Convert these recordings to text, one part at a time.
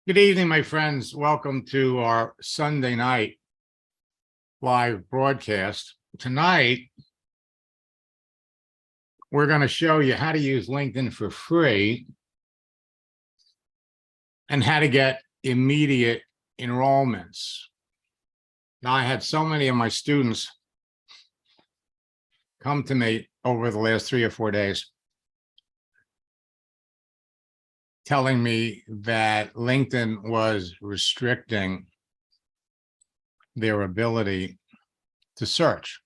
Good evening, my friends. Welcome to our Sunday night live broadcast. Tonight, we're going to show you how to use LinkedIn for free and how to get immediate enrollments. Now, I had so many of my students come to me over the last 3 or 4 days telling me that LinkedIn was restricting their ability to search.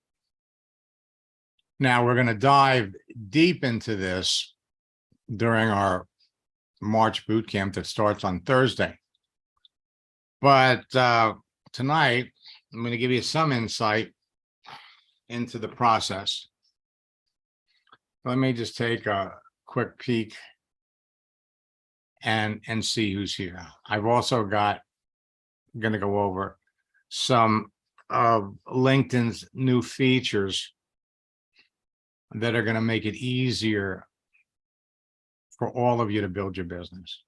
Now, we're going to dive deep into this during our March boot camp that starts on Thursday. But tonight, I'm going to give you some insight into the process. Let me just take a quick peek and see who's here. I've also going to go over some of LinkedIn's new features that are going to make it easier for all of you to build your business.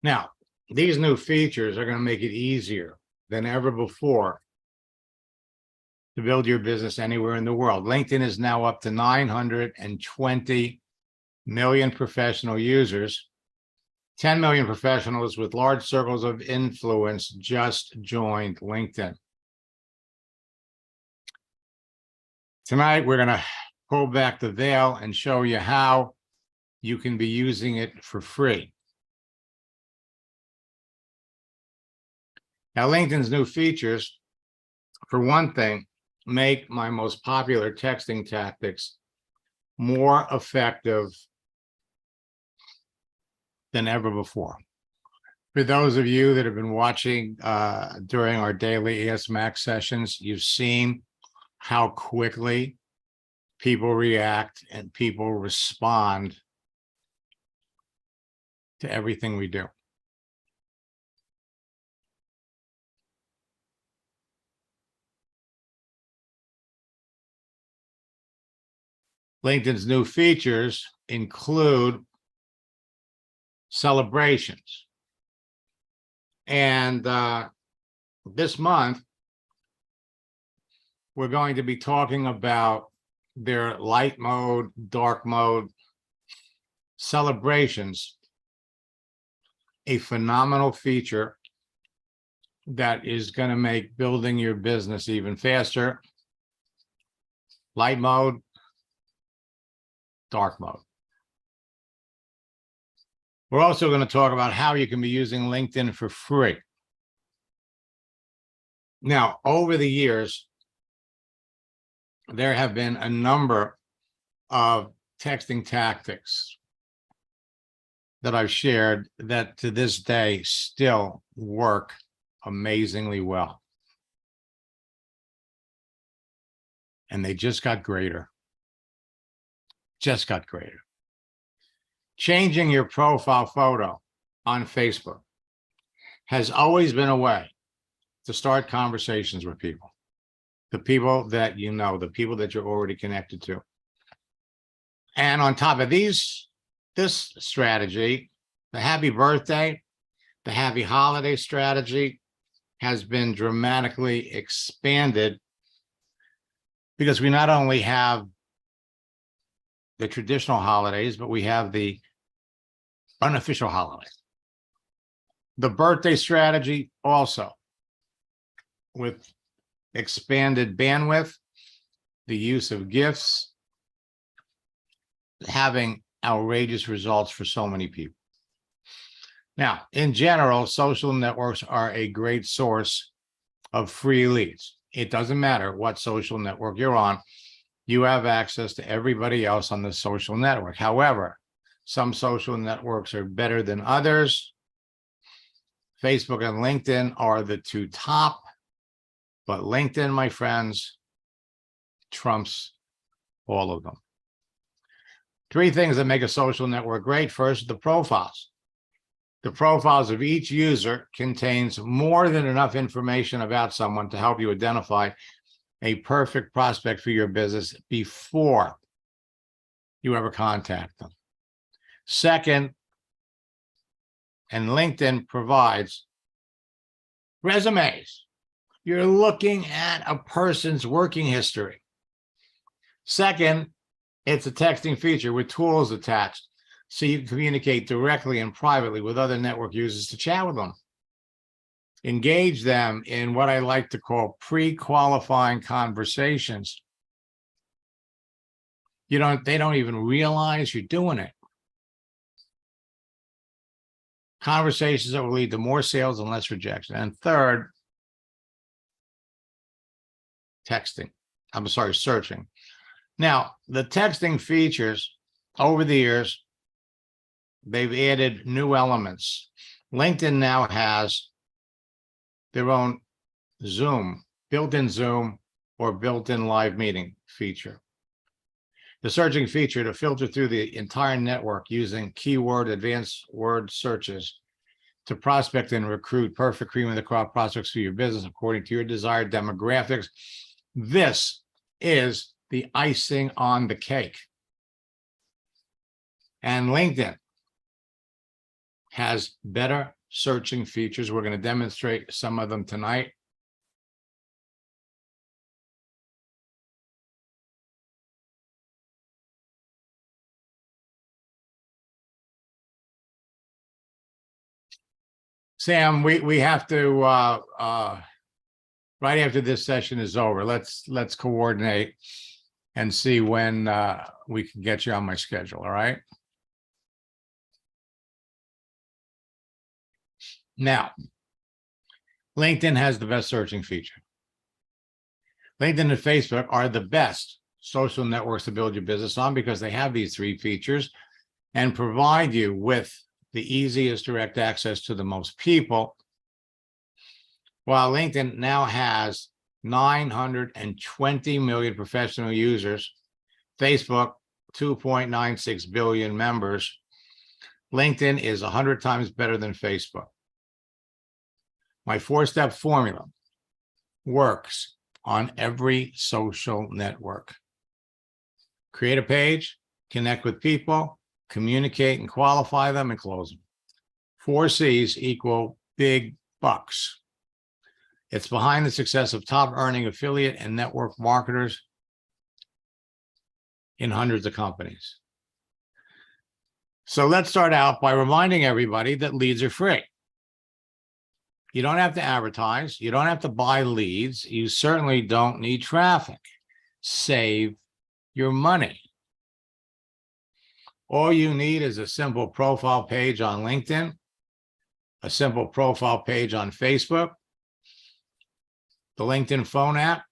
Now, these new features are going to make it easier than ever before to build your business anywhere in the world. LinkedIn is now up to 920 million professional users. 10 million professionals with large circles of influence just joined LinkedIn. Tonight, we're going to pull back the veil and show you how you can be using it for free. Now, LinkedIn's new features, for one thing, make my most popular texting tactics more effective than ever before. For those of you that have been watching during our daily Ask Max sessions, you've seen how quickly people react and people respond to everything we do. LinkedIn's new features include celebrations. And this month, we're going to be talking about their light mode, dark mode celebrations, a phenomenal feature that is going to make building your business even faster. Light mode, dark mode. We're also going to talk about how you can be using LinkedIn for free. Now, over the years, there have been a number of texting tactics that I've shared that to this day still work amazingly well. And they just got greater. Just got greater. Changing your profile photo on Facebook has always been a way to start conversations with people. The people that you know, the people that you're already connected to. And on top of this strategy, the happy birthday, the happy holiday strategy has been dramatically expanded because we not only have the traditional holidays, but we have the unofficial holidays. The birthday strategy also, with expanded bandwidth, the use of gifts, having outrageous results for so many people. Now, in general, social networks are a great source of free leads. It doesn't matter what social network you're on, you have access to everybody else on the social network. However, some social networks are better than others. Facebook and LinkedIn are the two top, but LinkedIn, my friends, trumps all of them. 3 things that make a social network great. First, the profiles. The profiles of each user contains more than enough information about someone to help you identify a perfect prospect for your business before you ever contact them. Second, And LinkedIn provides resumes. You're looking at a person's working history. Second, it's a texting feature with tools attached, so you can communicate directly and privately with other network users to chat with them. Engage them in what I like to call pre-qualifying conversations. They don't even realize you're doing it. Conversations that will lead to more sales and less rejection. And third, searching. Now, the texting features over the years, they've added new elements. LinkedIn now has their own Zoom, built-in Zoom or built-in live meeting feature. The searching feature to filter through the entire network using keyword advanced word searches to prospect and recruit perfect cream of the crop prospects for your business according to your desired demographics. This is the icing on the cake. And LinkedIn has better searching features. We're going to demonstrate some of them tonight. Sam, we have to right after this session is over, let's coordinate and see when we can get you on my schedule. All right. Now, LinkedIn has the best searching feature. LinkedIn and Facebook are the best social networks to build your business on because they have these three features and provide you with the easiest direct access to the most people. While LinkedIn now has 920 million professional users, Facebook 2.96 billion members, LinkedIn is 100 times better than Facebook. My four-step formula works on every social network. Create a page, connect with people, communicate and qualify them, and close them. 4 C's equal big bucks. It's behind the success of top earning affiliate and network marketers in hundreds of companies. So let's start out by reminding everybody that leads are free. You don't have to advertise. You don't have to buy leads. You certainly don't need traffic. Save your money. All you need is a simple profile page on LinkedIn, a simple profile page on Facebook, the LinkedIn phone app,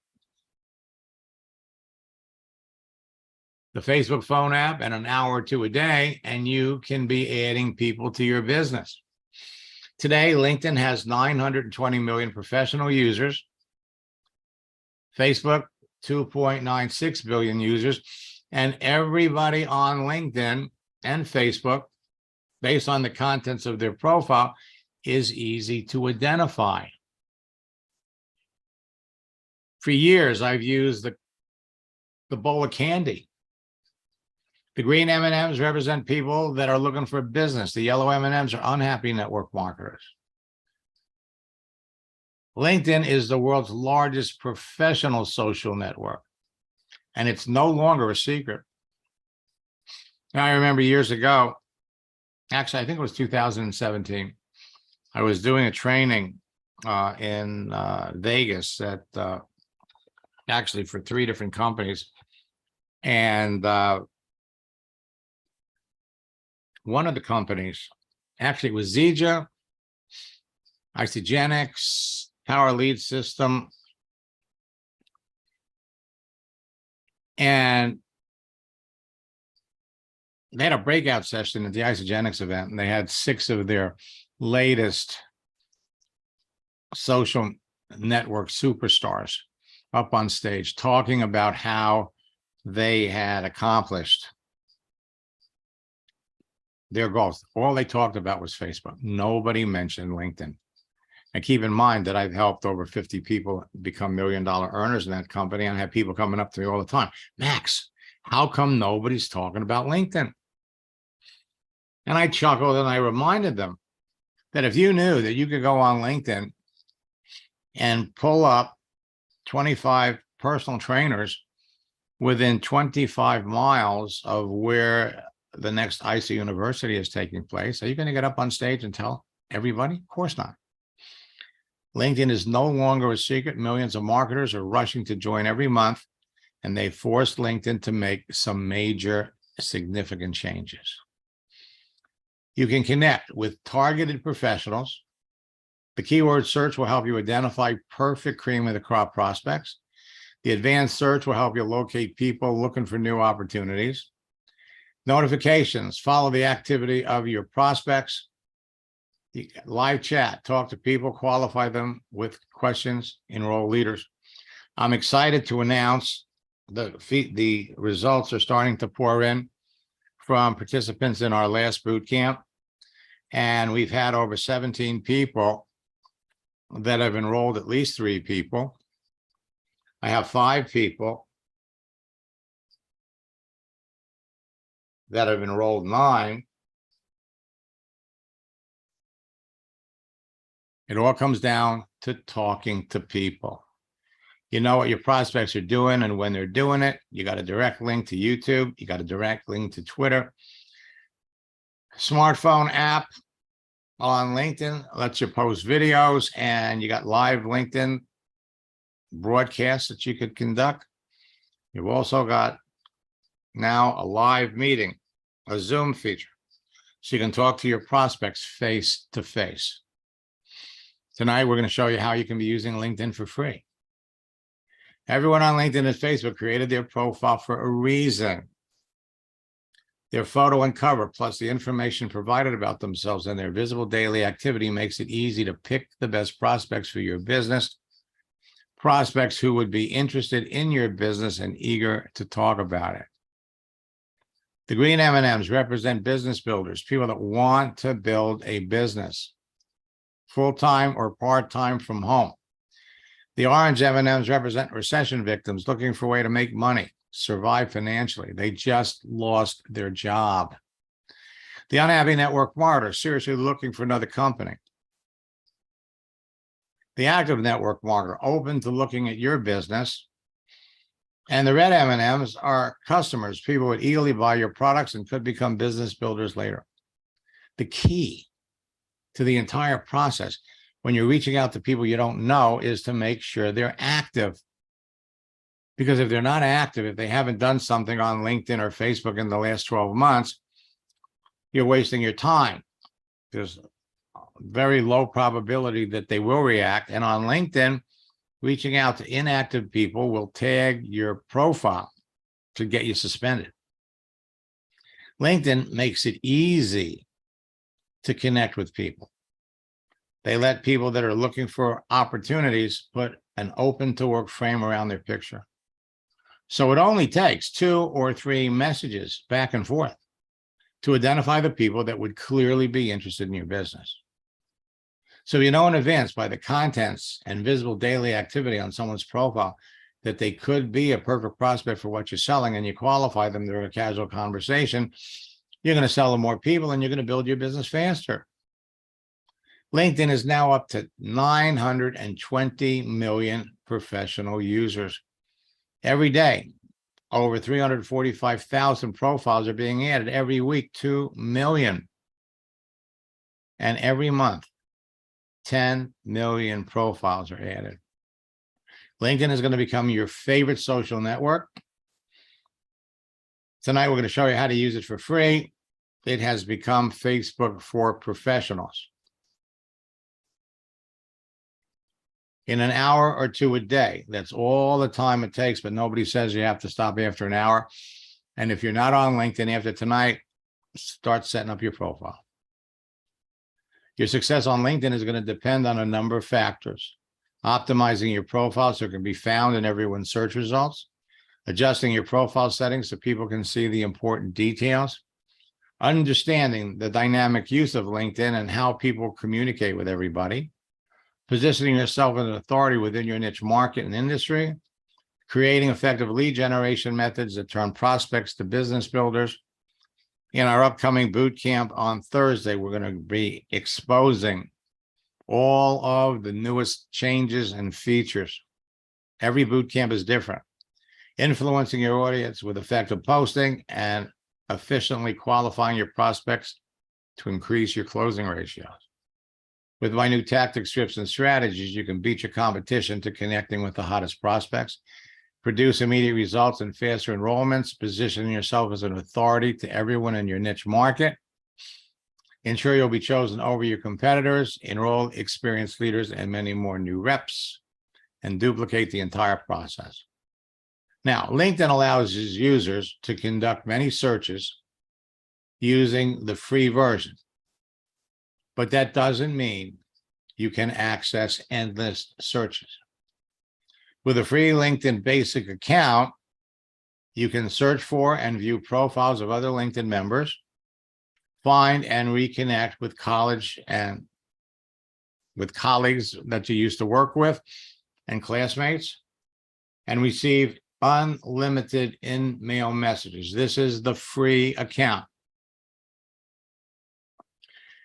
the Facebook phone app, and an hour or two a day, and you can be adding people to your business. Today, LinkedIn has 920 million professional users, Facebook 2.96 billion users, and everybody on LinkedIn and Facebook, based on the contents of their profile, is easy to identify. For years, I've used the bowl of candy. The green M&Ms represent people that are looking for business. The yellow M&Ms are unhappy network marketers. LinkedIn is the world's largest professional social network, and it's no longer a secret. Now, I remember years ago, actually, I think it was 2017, I was doing a training in Vegas at actually for 3 different companies. And one of the companies, actually it was Zija, Isagenix, Power Lead System. And they had a breakout session at the Isagenix event, and they had 6 of their latest social network superstars up on stage talking about how they had accomplished their goals. All they talked about was Facebook. Nobody mentioned LinkedIn. And keep in mind that I've helped over 50 people become $1 million earners in that company. And I have people coming up to me all the time, Max, how come nobody's talking about LinkedIn? And I chuckled and I reminded them that if you knew that you could go on LinkedIn and pull up 25 personal trainers within 25 miles of where the next ICE University is taking place, are you going to get up on stage and tell everybody? Of course not. LinkedIn is no longer a secret. Millions of marketers are rushing to join every month, and they forced LinkedIn to make some major significant changes. You can connect with targeted professionals. The keyword search will help you identify perfect cream of the crop prospects. The advanced search will help you locate people looking for new opportunities. Notifications, follow the activity of your prospects. The live chat, talk to people, qualify them with questions, enroll leaders. I'm excited to announce the results are starting to pour in from participants in our last boot camp. And we've had over 17 people that have enrolled, at least 3 people. I have 5 people that have enrolled 9. It all comes down to talking to people. You know what your prospects are doing, and when they're doing it, you got a direct link to YouTube. You got a direct link to Twitter. Smartphone app on LinkedIn lets you post videos, and you got live LinkedIn broadcasts that you could conduct. You've also got now a live meeting, a Zoom feature, so you can talk to your prospects face to face. Tonight, we're going to show you how you can be using LinkedIn for free. Everyone on LinkedIn and Facebook created their profile for a reason. Their photo and cover, plus the information provided about themselves and their visible daily activity, makes it easy to pick the best prospects for your business, prospects who would be interested in your business and eager to talk about it. The green M&Ms represent business builders, people that want to build a business, full-time or part-time from home. The orange M&Ms represent recession victims looking for a way to make money, survive financially. They just lost their job. The unhappy network marketer, seriously looking for another company. The active network marketer, open to looking at your business. And the red M&Ms are customers, people would eagerly buy your products and could become business builders later. The key to the entire process when you're reaching out to people you don't know is to make sure they're active. Because if they're not active, if they haven't done something on LinkedIn or Facebook in the last 12 months, you're wasting your time. There's very low probability that they will react. And on LinkedIn, reaching out to inactive people will tag your profile to get you suspended. LinkedIn makes it easy to connect with people. They let people that are looking for opportunities put an open to work frame around their picture. So it only takes 2 or 3 messages back and forth to identify the people that would clearly be interested in your business. So you know in advance by the contents and visible daily activity on someone's profile that they could be a perfect prospect for what you're selling, and you qualify them through a casual conversation, you're going to sell to more people and you're going to build your business faster. LinkedIn is now up to 920 million professional users. Every day, over 345,000 profiles are being added. Every week, 2 million. And every month, 10 million profiles are added. LinkedIn is going to become your favorite social network. Tonight, we're going to show you how to use it for free. It has become Facebook for professionals. In an hour or 2 a day. That's all the time it takes, but nobody says you have to stop after an hour. And if you're not on LinkedIn after tonight, start setting up your profile. Your success on LinkedIn is going to depend on a number of factors. Optimizing your profile so it can be found in everyone's search results. Adjusting your profile settings so people can see the important details. Understanding the dynamic use of LinkedIn and how people communicate with everybody. Positioning yourself as an authority within your niche market and industry, creating effective lead generation methods that turn prospects to business builders, in our upcoming boot camp on Thursday, we're going to be exposing all of the newest changes and features. Every boot camp is different. Influencing your audience with effective posting and efficiently qualifying your prospects to increase your closing ratios. With my new tactics, scripts, and strategies, you can beat your competition to connecting with the hottest prospects, produce immediate results and faster enrollments, position yourself as an authority to everyone in your niche market, ensure you'll be chosen over your competitors, enroll experienced leaders and many more new reps, and duplicate the entire process. Now, LinkedIn allows its users to conduct many searches using the free version, but that doesn't mean you can access endless searches. With a free LinkedIn Basic account, you can search for and view profiles of other LinkedIn members, find and reconnect with colleagues that you used to work with and classmates, and receive unlimited in-mail messages. This is the free account.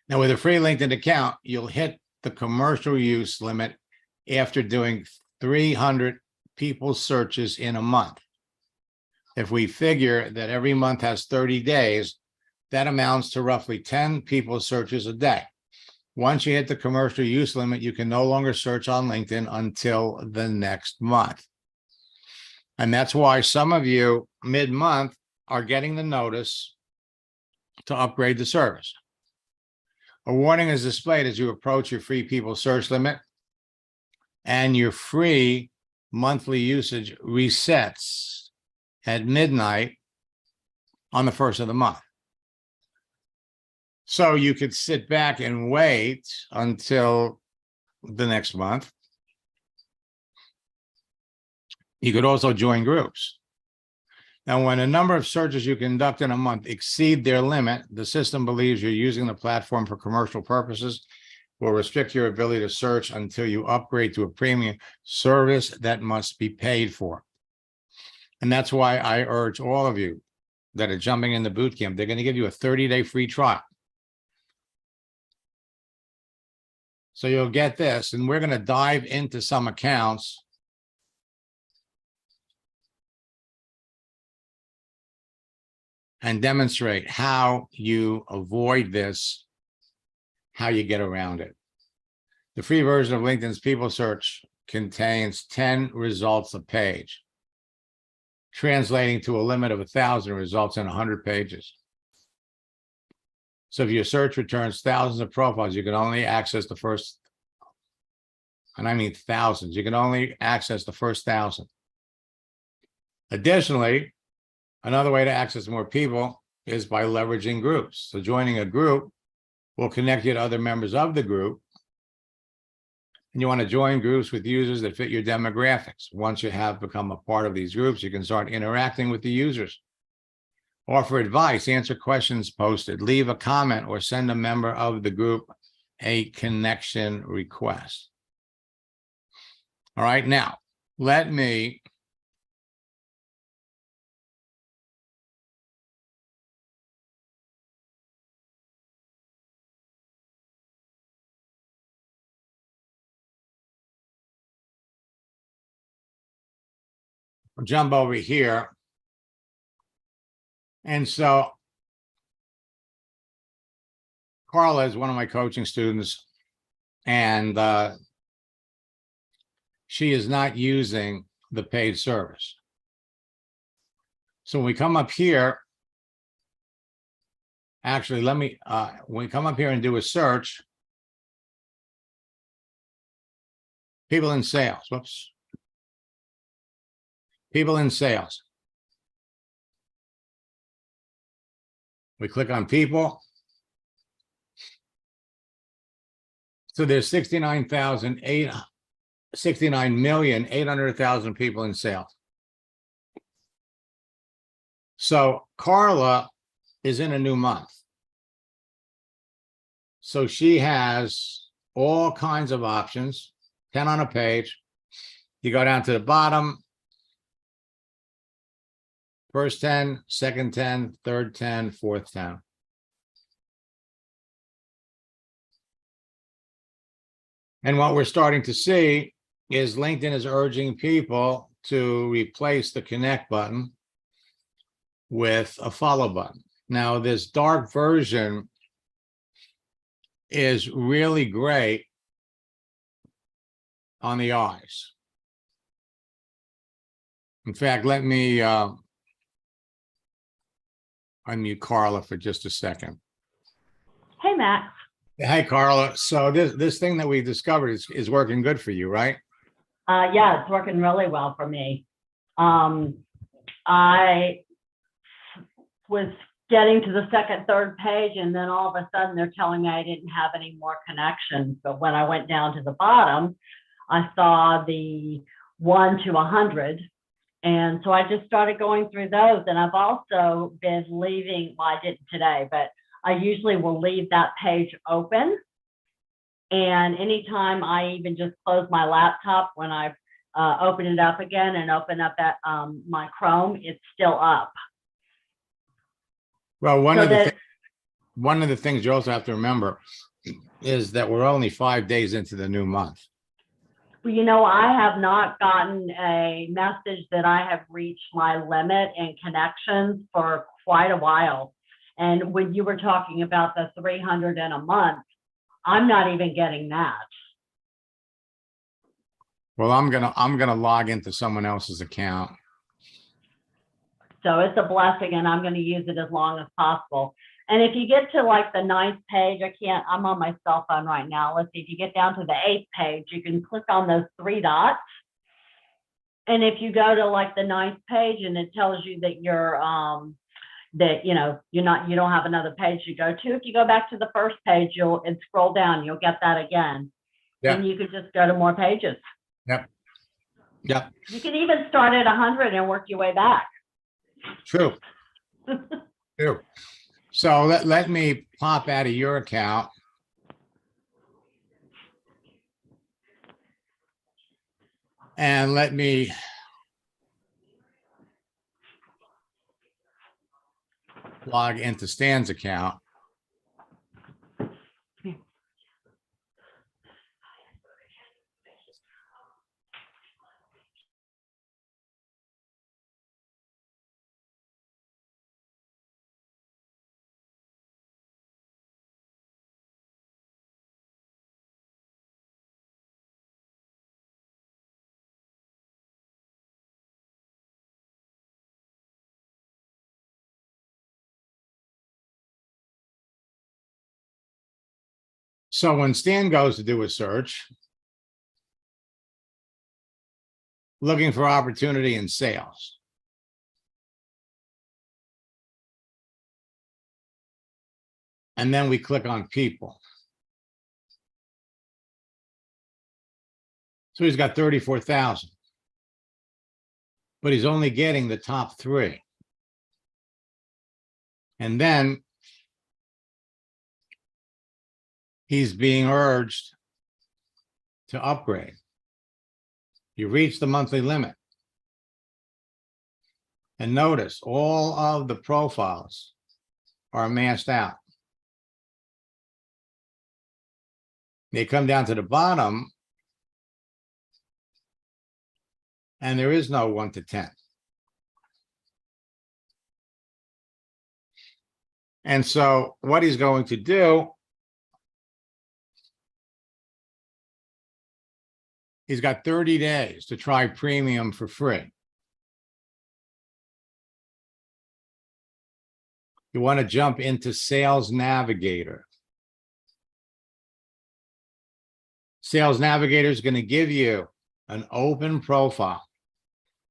Now, with a free LinkedIn account, you'll hit the commercial use limit after doing 300 people searches in a month. If we figure that every month has 30 days, that amounts to roughly 10 people searches a day. Once you hit the commercial use limit, you can no longer search on LinkedIn until the next month. And that's why some of you mid-month are getting the notice to upgrade the service. A warning is displayed as you approach your free people search limit, and your free monthly usage resets at midnight on the first of the month. So you could sit back and wait until the next month. You could also join groups. Now, when a number of searches you conduct in a month exceed their limit, the system believes you're using the platform for commercial purposes, will restrict your ability to search until you upgrade to a premium service that must be paid for. And that's why I urge all of you that are jumping into boot camp, they're going to give you a 30-day free trial. So you'll get this, and we're going to dive into some accounts and demonstrate how you avoid this, how you get around it. The free version of LinkedIn's People Search contains 10 results a page, translating to a limit of 1,000 results in 100 pages. So if your search returns thousands of profiles, you can only access the first, and I mean thousands, you can only access the first 1,000. Additionally, another way to access more people is by leveraging groups. So joining a group will connect you to other members of the group. And you want to join groups with users that fit your demographics. Once you have become a part of these groups, you can start interacting with the users. Offer advice, answer questions posted, leave a comment, or send a member of the group a connection request. All right, now, let me jump over here. And so Carla is one of my coaching students, and she is not using the paid service. So when we come up here, actually, let me, when we come up here and do a search, people in sales, whoops. People in sales. We click on people. So there's 69,800,000 people in sales. So Carla is in a new month. So she has all kinds of options, 10 on a page. You go down to the bottom. First 10, second 10, third 10, fourth 10. And what we're starting to see is LinkedIn is urging people to replace the connect button with a follow button. Now, this dark version is really great on the eyes. In fact, let me unmute Carla for just a second. Hey, Max. Hey, Carla. So this thing that we discovered is working good for you, right? Yeah, it's working really well for me. I was getting to the second, third page, and then all of a sudden they're telling me I didn't have any more connections. But when I went down to the bottom, I saw the 1 to 100. And so I just started going through those. And I've also been leaving, well, I didn't today, but I usually will leave that page open. And anytime I even just close my laptop, when I open it up again and open up that my Chrome, it's still up. Well, one So of the things you also have to remember is that we're only 5 days into the new month. Well, you know, I have not gotten a message that I have reached my limit in connections for quite a while. And when you were talking about the 300 in a month, I'm not even getting that. Well, I'm gonna log into someone else's account. So it's a blessing, and I'm going to use it as long as possible. And if you get to like the 9th page, I'm on my cell phone right now. Let's see, if you get down to the 8th page, you can click on those 3 dots. And if you go to like the 9th page and it tells you that you're, that, you know, you don't have another page to go to. If you go back to the first page, and scroll down, you'll get that again. Yeah. And you can just go to more pages. Yep. Yep. You can even start at 100 and work your way back. True. True. So let me pop out of your account. And let me log into Stan's account. So when Stan goes to do a search, looking for opportunity in sales, and then we click on people. So he's got 34,000, but he's only getting the top 3. And then he's being urged to upgrade. You reach the monthly limit. And notice all of the profiles are masked out. They come down to the bottom, and there is no 1 to 10. And so what he's going to do, he's got 30 days to try premium for free. You want to jump into Sales Navigator. Sales Navigator is going to give you an open profile.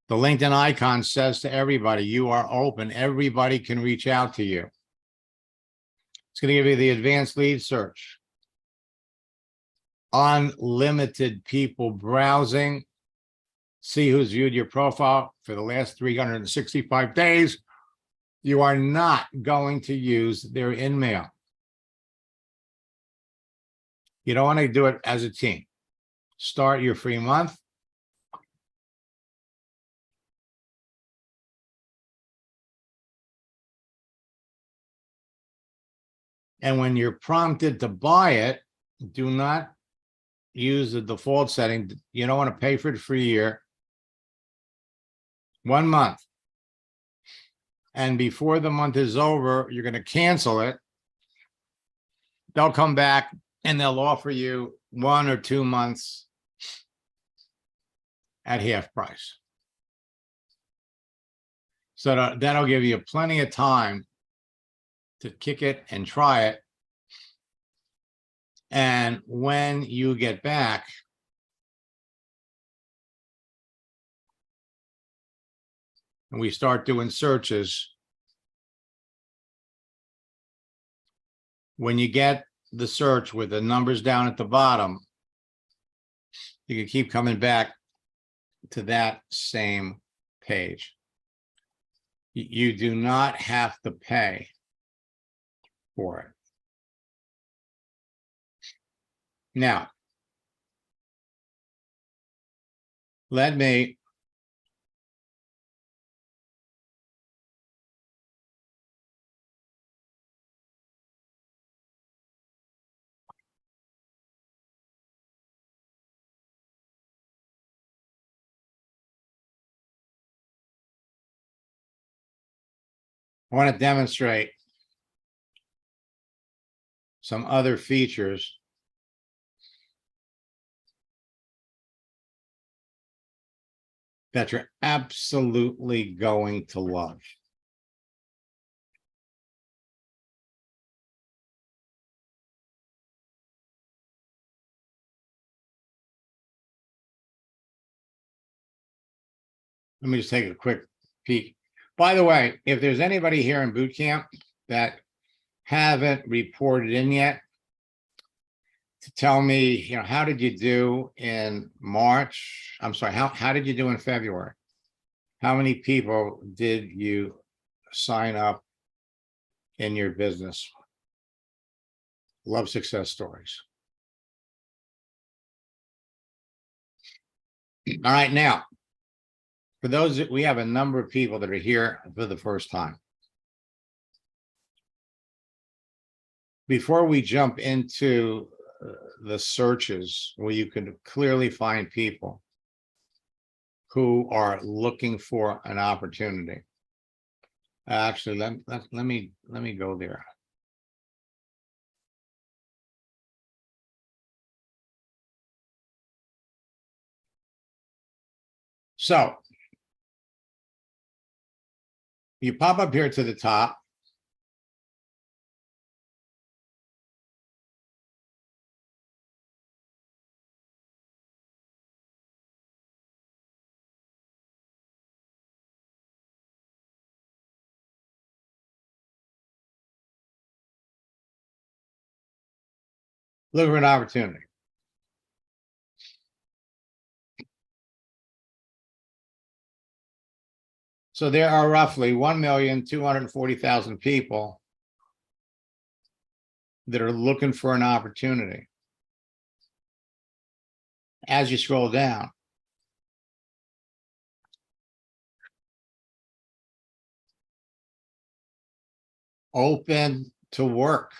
The LinkedIn icon says to everybody, you are open. Everybody can reach out to you. It's going to give you the advanced lead search, unlimited people browsing, see who's viewed your profile for the last 365 days. You are not going to use their InMail. You don't want to do it as a team. Start your free month. And when you're prompted to buy it, do not use the default setting. You don't want to pay for it for a year. 1 month. And before the month is over, you're going to cancel it. They'll come back and they'll offer you 1 or 2 months at half price. So that'll give you plenty of time to kick it and try it. And when you get back, and we start doing searches, when you get the search with the numbers down at the bottom, you can keep coming back to that same page. You do not have to pay for it. Now, let me I want to demonstrate some other features that you're absolutely going to love. Let me just take a quick peek. By the way, if there's anybody here in boot camp that haven't reported in yet, to tell me, how did you do in March? I'm sorry, how did you do in February? How many people did you sign up in your business? Love success stories. All right, now, for those that we have a number of people that are here for the first time. Before we jump into the searches where you can clearly find people who are looking for an opportunity. Actually, let me go there. So you pop up here to the top. Look for an opportunity. So there are roughly 1,240,000 people that are looking for an opportunity. As you scroll down, open to work.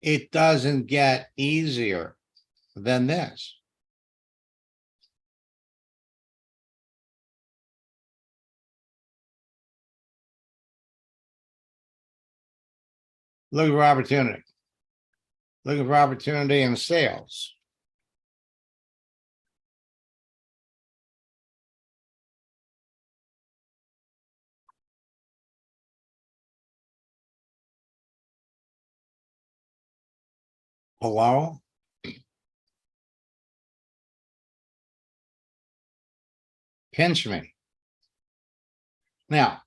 It doesn't get easier than this. Looking for opportunity. Looking for opportunity in sales. Hello? Pinch me. Now,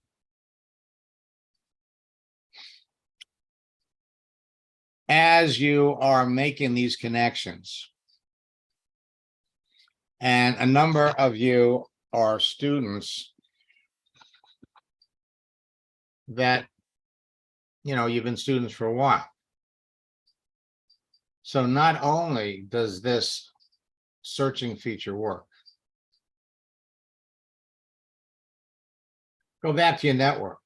as you are making these connections, and a number of you are students that, you've been students for a while. So not only does this searching feature work, Go back to your network.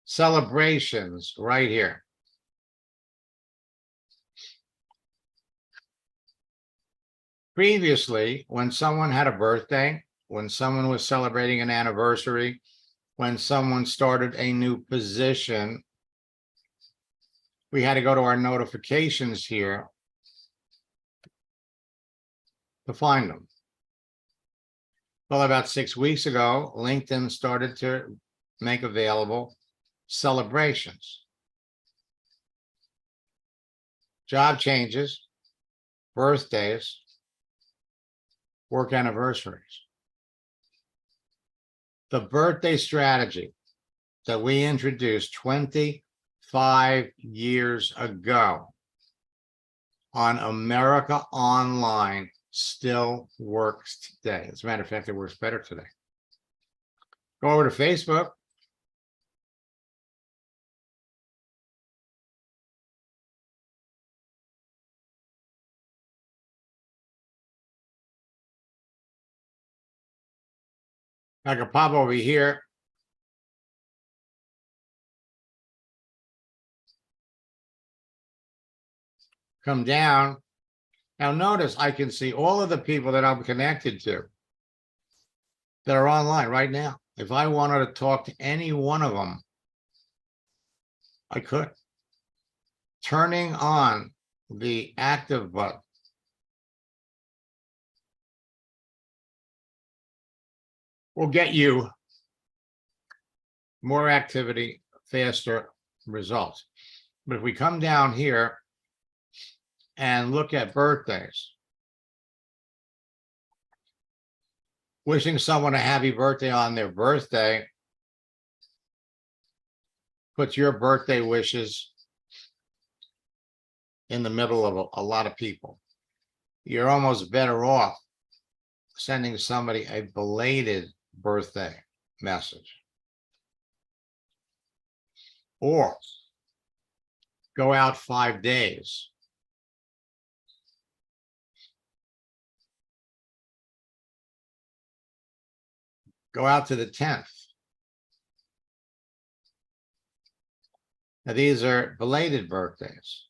Celebrations right here. Previously, when someone had a birthday, when someone was celebrating an anniversary, when someone started a new position, we had to go to our notifications here to find them. Well, about 6 weeks ago, LinkedIn started to make available celebrations, job changes, birthdays, work anniversaries. The birthday strategy that we introduced 25 years ago on America Online still works today. As a matter of fact, it works better today. Go over to Facebook. I can pop over here. Come down. Now notice I can see all of the people that I'm connected to that are online right now. If I wanted to talk to any one of them, I could. Turning on the active button will get you more activity, faster results. But if we come down here and look at birthdays, wishing someone a happy birthday on their birthday puts your birthday wishes in the middle of a lot of people. You're almost better off sending somebody a belated birthday message, or go out 5 days. Go out to the 10th. Now, these are belated birthdays.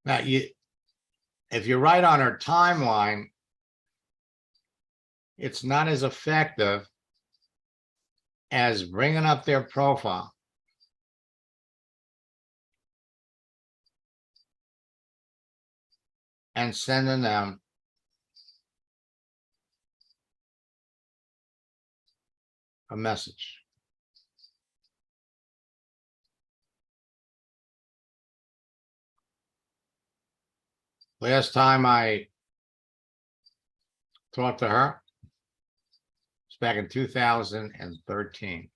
Now, if you're right on our timeline, it's not as effective as bringing up their profile and sending them a message. Last time I talked to her, it's back in 2013.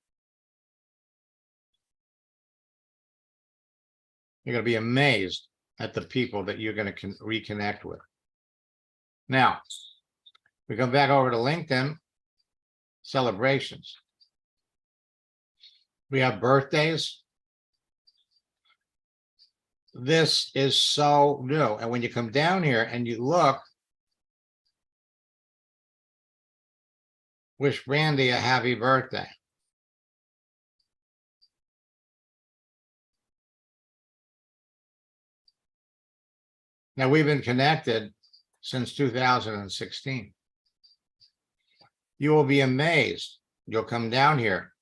You're going to be amazed at the people that you're going to reconnect with. Now, we come back over to LinkedIn, celebrations. We have birthdays. This is so new. And when you come down here and you look, wish Brandy a happy birthday. Now, we've been connected since 2016. You will be amazed. You'll come down here.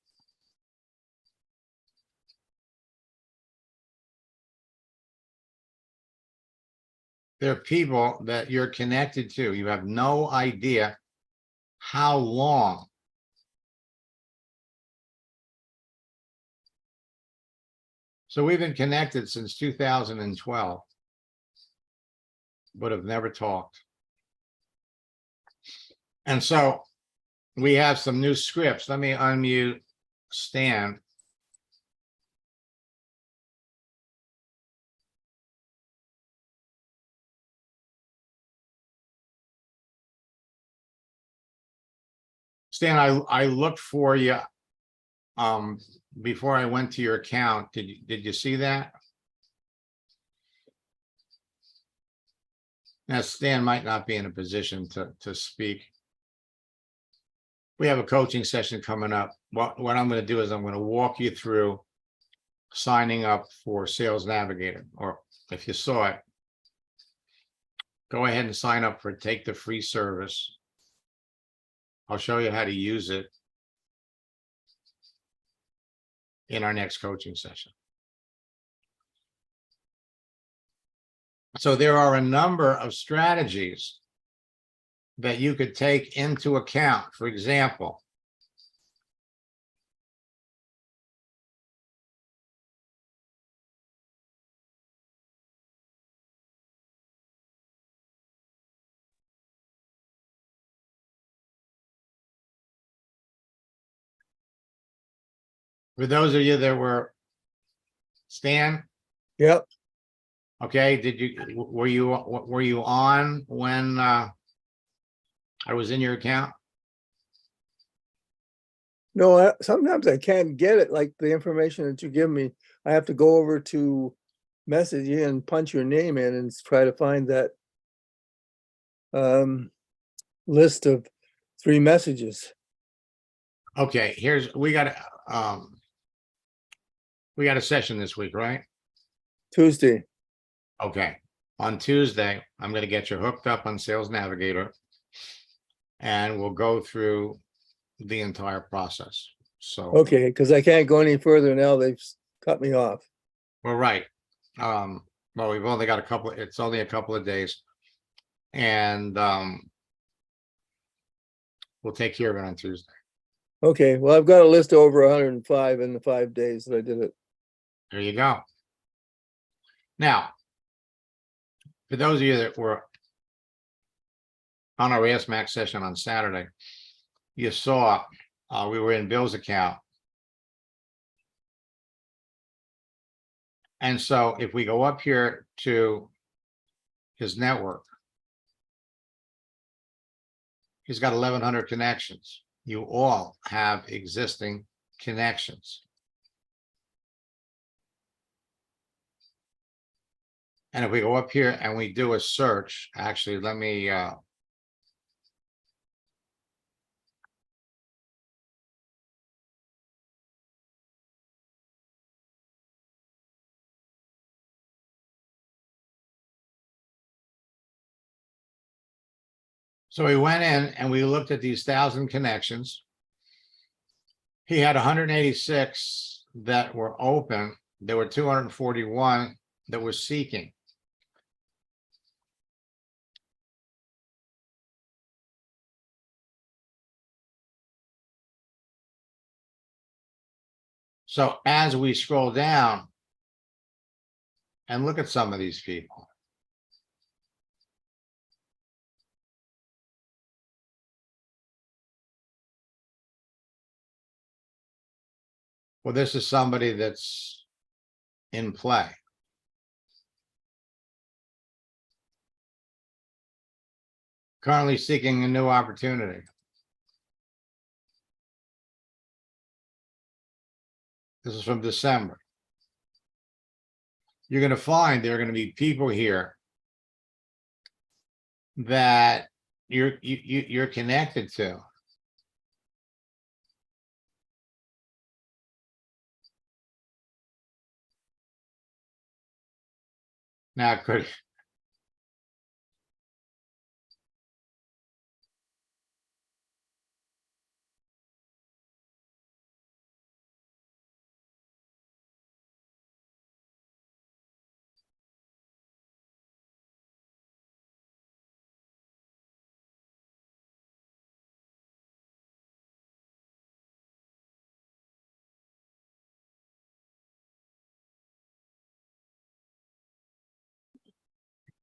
There are people that you're connected to. You have no idea how long. So we've been connected since 2012, but have never talked. And so we have some new scripts. Let me unmute Stan. Stan, I looked for you before I went to your account. Did you see that? Now, Stan might not be in a position to speak. We have a coaching session coming up. What I'm going to do is I'm going to walk you through signing up for Sales Navigator, or if you saw it, go ahead and sign up for it. Take the free service. I'll show you how to use it in our next coaching session. So there are a number of strategies that you could take into account. For example, for those of you that were, Stan, Yep. okay, were you on when I was in your account? No, sometimes I can't get it, like the information that you give me. I have to go over to message you and punch your name in and try to find that list of 3 messages. Okay, we got a session this week, right? Tuesday. Okay, on Tuesday, I'm going to get you hooked up on Sales Navigator, and we'll go through the entire process. So, Okay, because I can't go any further now. They've cut me off. we're right. Well, we've only got it's only a couple of days, and we'll take care of it on Tuesday. Okay, well, I've got a list of over 105 in the 5 days that I did it. There you go. Now, for those of you that were on our Ask Max session on Saturday, you saw we were in Bill's account. And so if we go up here to his network, he's got 1,100 connections. You all have existing connections. And if we go up here and we do a search, actually, let me so we went in and we looked at these 1,000 connections. He had 186 that were open. There were 241 that were seeking. So as we scroll down and look at some of these people, well, this is somebody that's in play. Currently seeking a new opportunity. This is from December. You're going to find there are going to be people here that you're connected to. Now,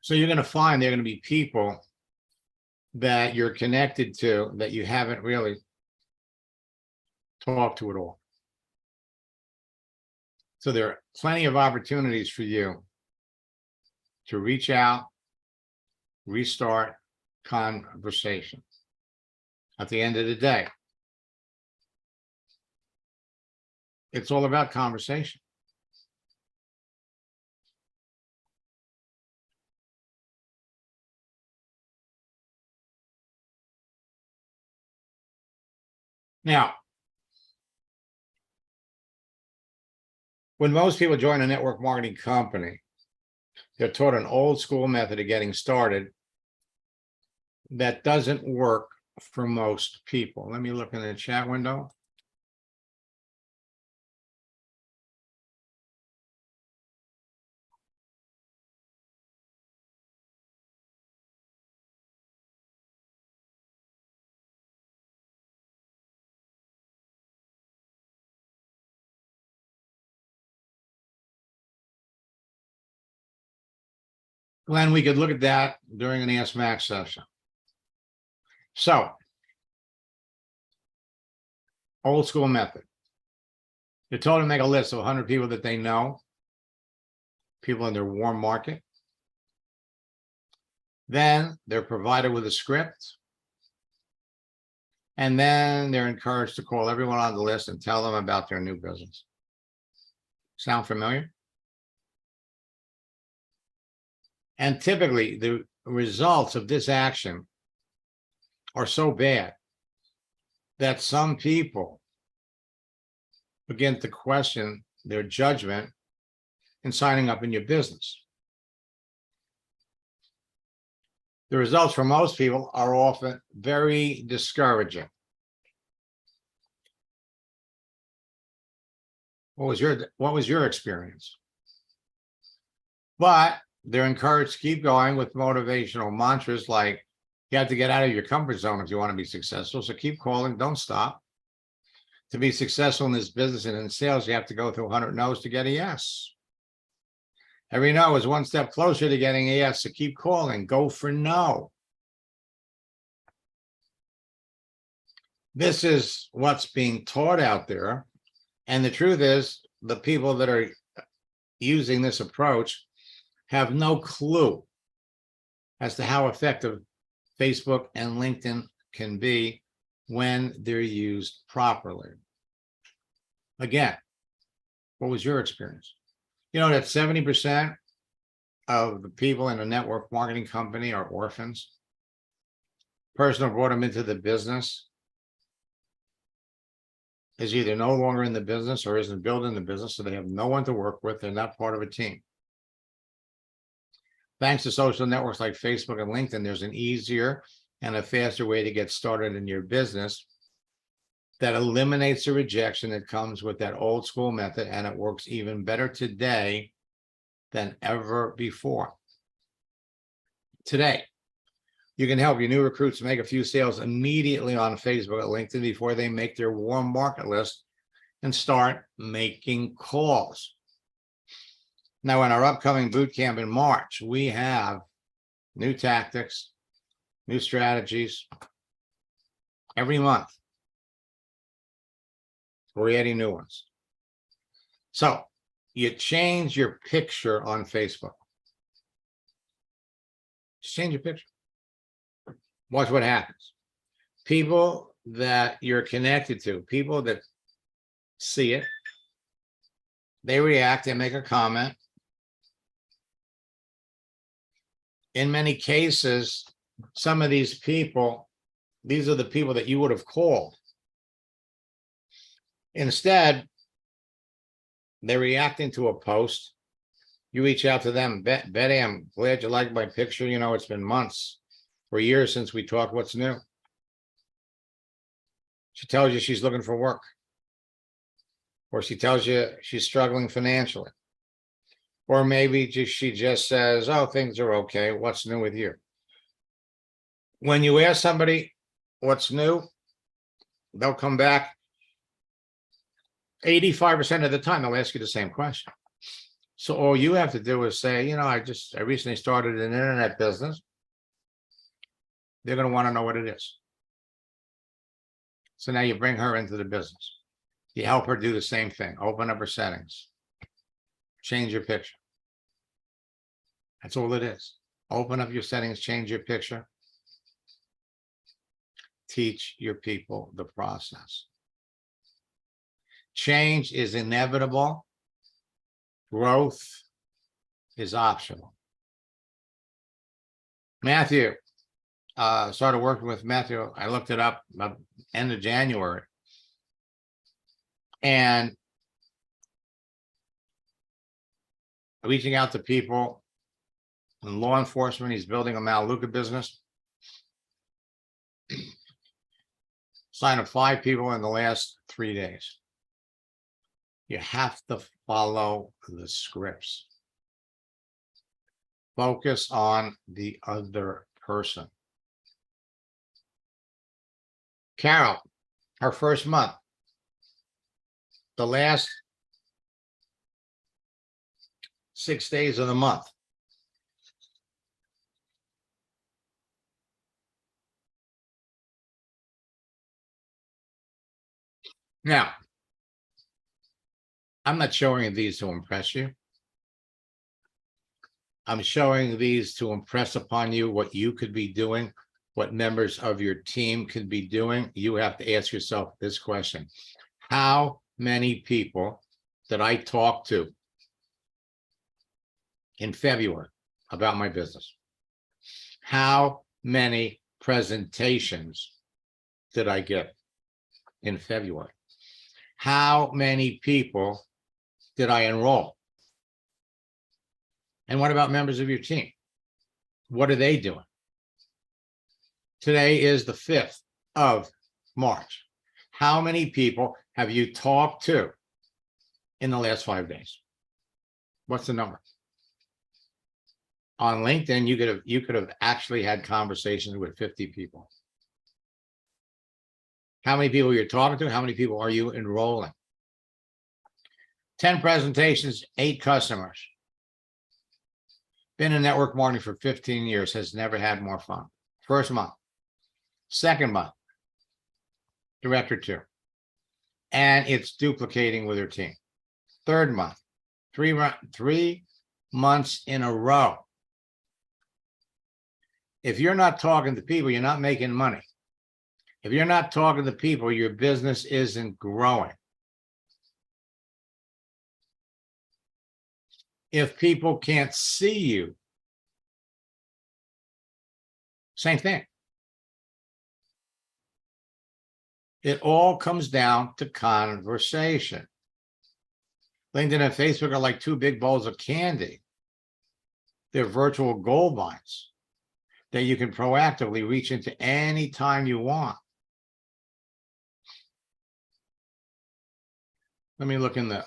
so you're going to find there are going to be people that you're connected to that you haven't really talked to at all. So there are plenty of opportunities for you to reach out, restart conversation. At the end of the day, it's all about conversation. Now, when most people join a network marketing company, they're taught an old school method of getting started that doesn't work for most people. Let me look in the chat window. Glenn, we could look at that during an Ask Max session. So, old school method. You're told to make a list of 100 people that they know, people in their warm market. Then they're provided with a script. And then they're encouraged to call everyone on the list and tell them about their new business. Sound familiar? And typically, the results of this action are so bad that some people begin to question their judgment in signing up in your business. The results for most people are often very discouraging. What was your experience? But they're encouraged to keep going with motivational mantras like, you have to get out of your comfort zone if you want to be successful. So keep calling, don't stop. To be successful in this business and in sales, you have to go through 100 no's to get a yes. Every no is one step closer to getting a yes. So keep calling, go for no. This is what's being taught out there. And the truth is, the people that are using this approach have no clue as to how effective Facebook and LinkedIn can be when they're used properly. Again, what was your experience? You know that 70% of the people in a network marketing company are orphans. Person who brought them into the business is either no longer in the business or isn't building the business, so they have no one to work with. They're not part of a team. Thanks to social networks like Facebook and LinkedIn, there's an easier and a faster way to get started in your business that eliminates the rejection that comes with that old school method, and it works even better today than ever before. Today, you can help your new recruits make a few sales immediately on Facebook or LinkedIn before they make their warm market list and start making calls. Now, in our upcoming boot camp in March, we have new tactics, new strategies every month. We're adding new ones. So you change your picture on Facebook. Just change your picture. Watch what happens. People that you're connected to, people that see it, they react, they make a comment. In many cases, some of these people, these are the people that you would have called. Instead, they're reacting to a post. You reach out to them. Betty, I'm glad you liked my picture. You know, it's been months or years since we talked. What's new? She tells you she's looking for work. Or she tells you she's struggling financially. Or maybe she just says, oh, things are okay. What's new with you? When you ask somebody what's new, they'll come back 85% of the time, they'll ask you the same question. So all you have to do is say, you know, I recently started an internet business. They're going to want to know what it is. So now you bring her into the business. You help her do the same thing. Open up her settings. Change your picture. That's all it is. Open up your settings, change your picture. Teach your people the process. Change is inevitable. Growth is optional. Matthew, started working with Matthew. I looked it up about end of January. And reaching out to people in law enforcement. He's building a Maluka business. Signed up 5 people in the last 3 days. You have to follow the scripts. Focus on the other person. Carol, her first month, the last 6 days of the month. Now, I'm not showing these to impress you. I'm showing these to impress upon you what you could be doing, what members of your team could be doing. You have to ask yourself this question. How many people did I talk to in February about my business? How many presentations did I get in February? How many people did I enroll? And what about members of your team? What are they doing? Today is the 5th of March. How many people have you talked to in the last 5 days? What's the number? On LinkedIn, you could have actually had conversations with 50 people. How many people you're talking to? How many people are you enrolling? 10 presentations, 8 customers. Been in network marketing for 15 years, has never had more fun. First month. Second month, director 2. And it's duplicating with her team. Third month, 3 months in a row. If you're not talking to people, you're not making money. If you're not talking to people, your business isn't growing. If people can't see you, same thing. It all comes down to conversation. LinkedIn and Facebook are like 2 big bowls of candy. They're virtual gold mines that you can proactively reach into any time you want. Let me look in the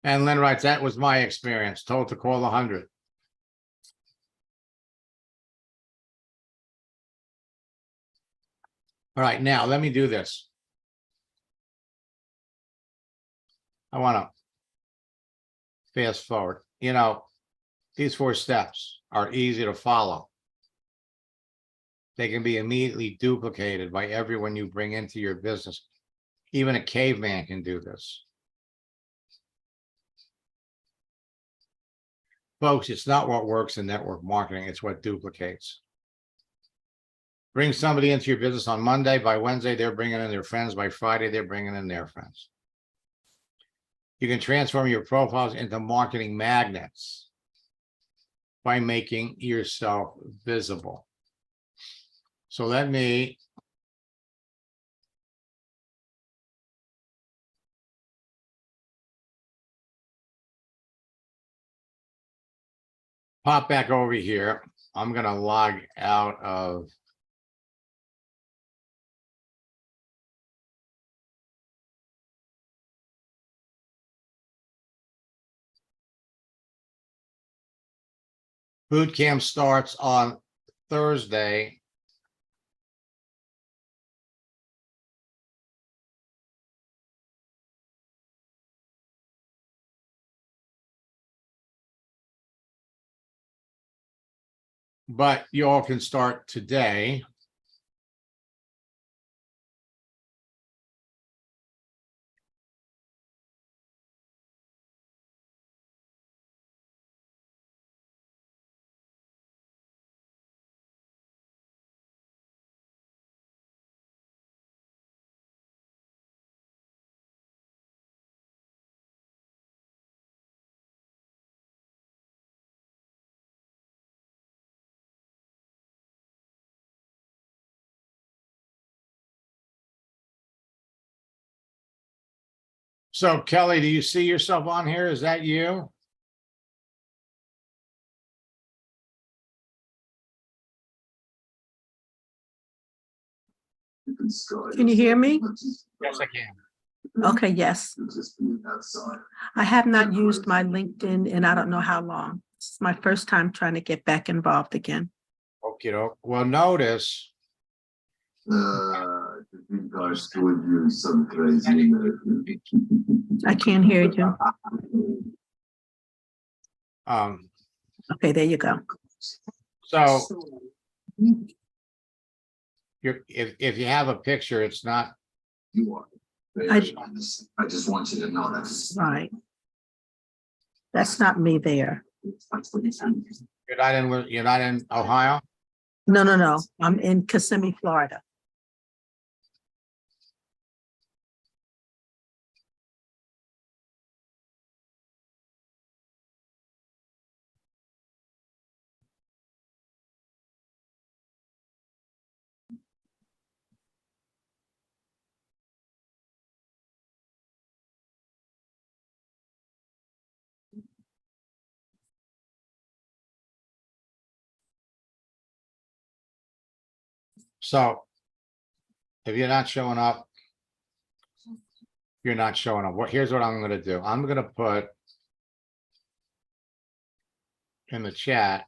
And Lynn writes, that was my experience, told to call 100. All right, now let me do this. I want to fast forward. You know, these 4 steps are easy to follow. They can be immediately duplicated by everyone you bring into your business. Even a caveman can do this. Folks, it's not what works in network marketing, it's what duplicates. Bring somebody into your business on Monday. By Wednesday, they're bringing in their friends. By Friday, they're bringing in their friends. You can transform your profiles into marketing magnets by making yourself visible. So let me pop back over here. I'm going to log out of boot camp. Starts on Thursday. But you all can start today. So Kelly, do you see yourself on here? Is that you? Can you hear me? Yes, I can. Okay, yes. I have not used my LinkedIn in I don't know how long. It's my first time trying to get back involved again. Okay, well, notice I think I told you some crazy American. I can't hear you. Okay, there you go. So if you have a picture, it's not, You are. I just want you to know that. Right. That's not me there. you're not in Ohio? No, no, no. I'm in Kissimmee, Florida. So if you're not showing up, you're not showing up. Here's what I'm gonna do. I'm gonna put in the chat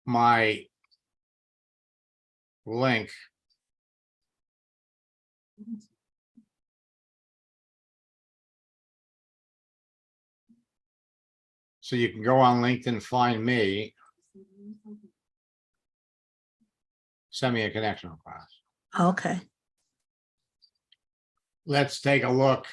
my link. So you can go on LinkedIn, find me, send me a connection request. Okay. Let's take a look.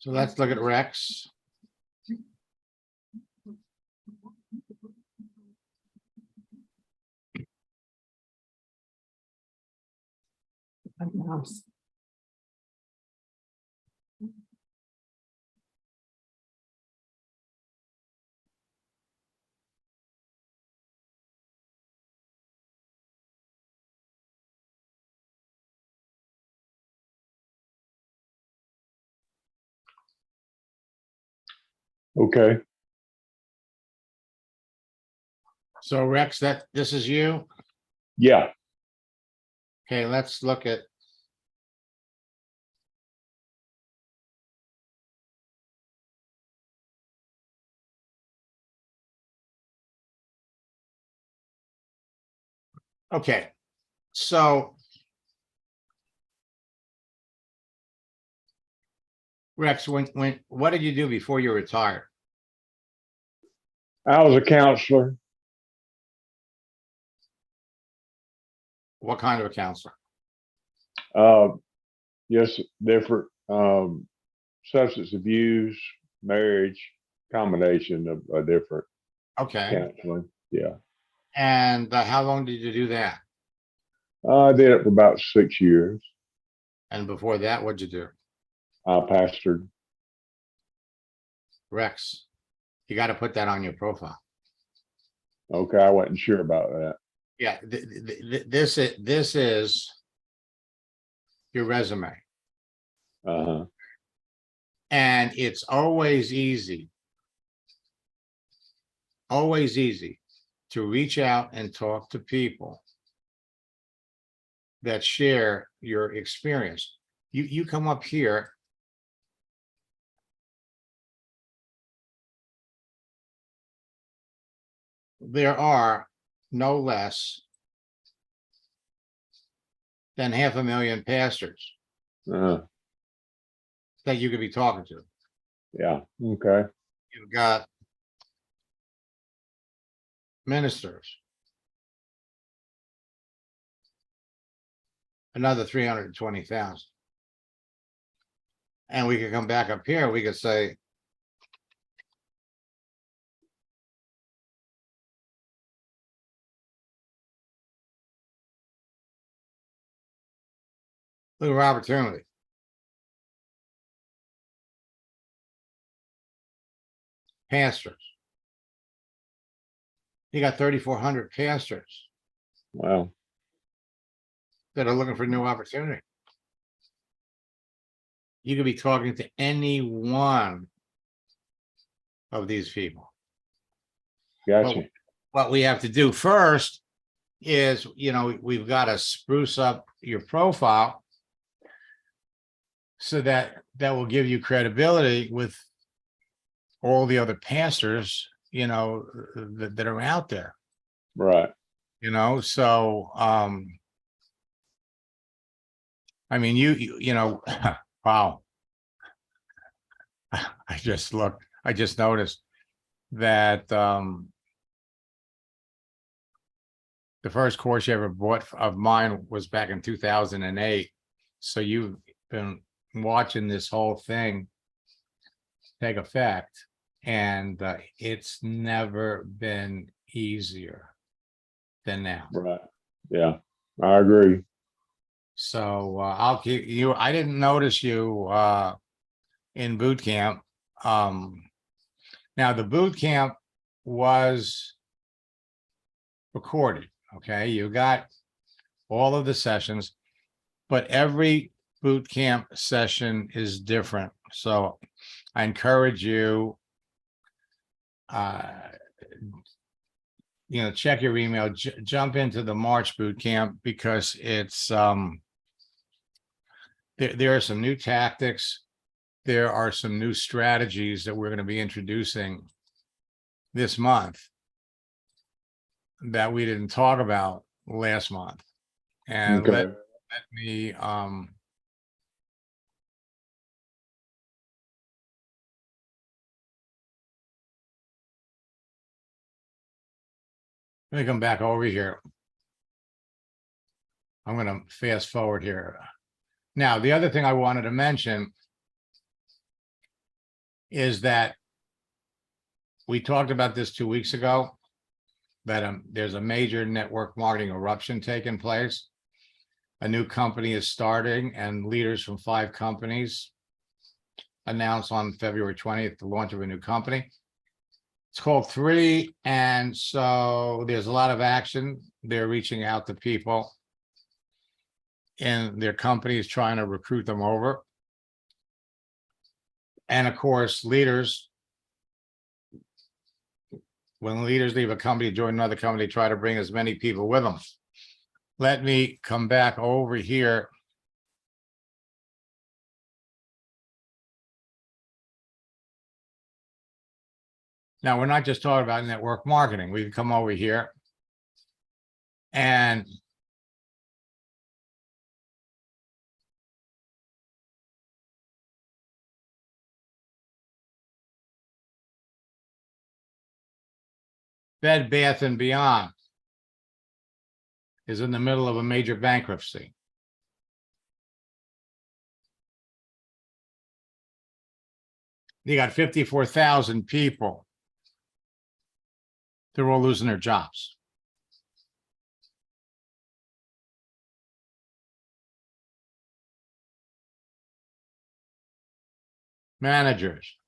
So let's look at Rex. Okay, So Rex, this is you. yeah, Okay, let's look at. Okay, so. Rex, what did you do before you retired? I was a counselor, What kind of a counselor? uh, yes, different, substance abuse, marriage, combination of different Okay, counseling, yeah. and how long did you do that? I did it for about 6 years. And before that, what'd you do? I pastored. Rex, you got to put that on your profile. Okay, I wasn't sure about that. Yeah, this is your resume, Uh-huh, and it's always easy to reach out and talk to people that share your experience. You come up here. There are no less than 500,000 pastors uh, that you could be talking to. yeah, okay, You've got ministers. another 320,000. And we could come back up here, we could say, look at opportunity. Pastors. You got 3,400 pastors Wow. that are looking for new opportunity. You could be talking to any one of these people. Gotcha. What we have to do first is, we've got to spruce up your profile so that will give you credibility with all the other pastors, that are out there, Right. so, I mean, wow. I just noticed that, the first course you ever bought of mine was back in 2008. So you've been watching this whole thing take effect, and it's never been easier than now. Right. Yeah, I agree. So I'll keep you. I didn't notice you in boot camp. Now the boot camp was recorded. Okay, you got all of the sessions, but every boot camp session is different. So I encourage you, check your email, jump into the March boot camp, because it's there are some new tactics. There are some new strategies that we're going to be introducing this month that we didn't talk about last month. And Okay. let me come back over here. I'm going to fast forward here. Now, the other thing I wanted to mention is that we talked about this 2 weeks ago, that there's a major network marketing eruption taking place. A new company is starting, and leaders from 5 companies announced on February 20th the launch of a new company. It's called 3, and so there's a lot of action. They're reaching out to people in their companies, trying to recruit them over. And of course, leaders, when leaders leave a company to join another company, try to bring as many people with them. Let me come back over here. Now, we're not just talking about network marketing. We can come over here and Bed Bath & Beyond is in the middle of a major bankruptcy. You got 54,000 people. They're all losing their jobs. Managers.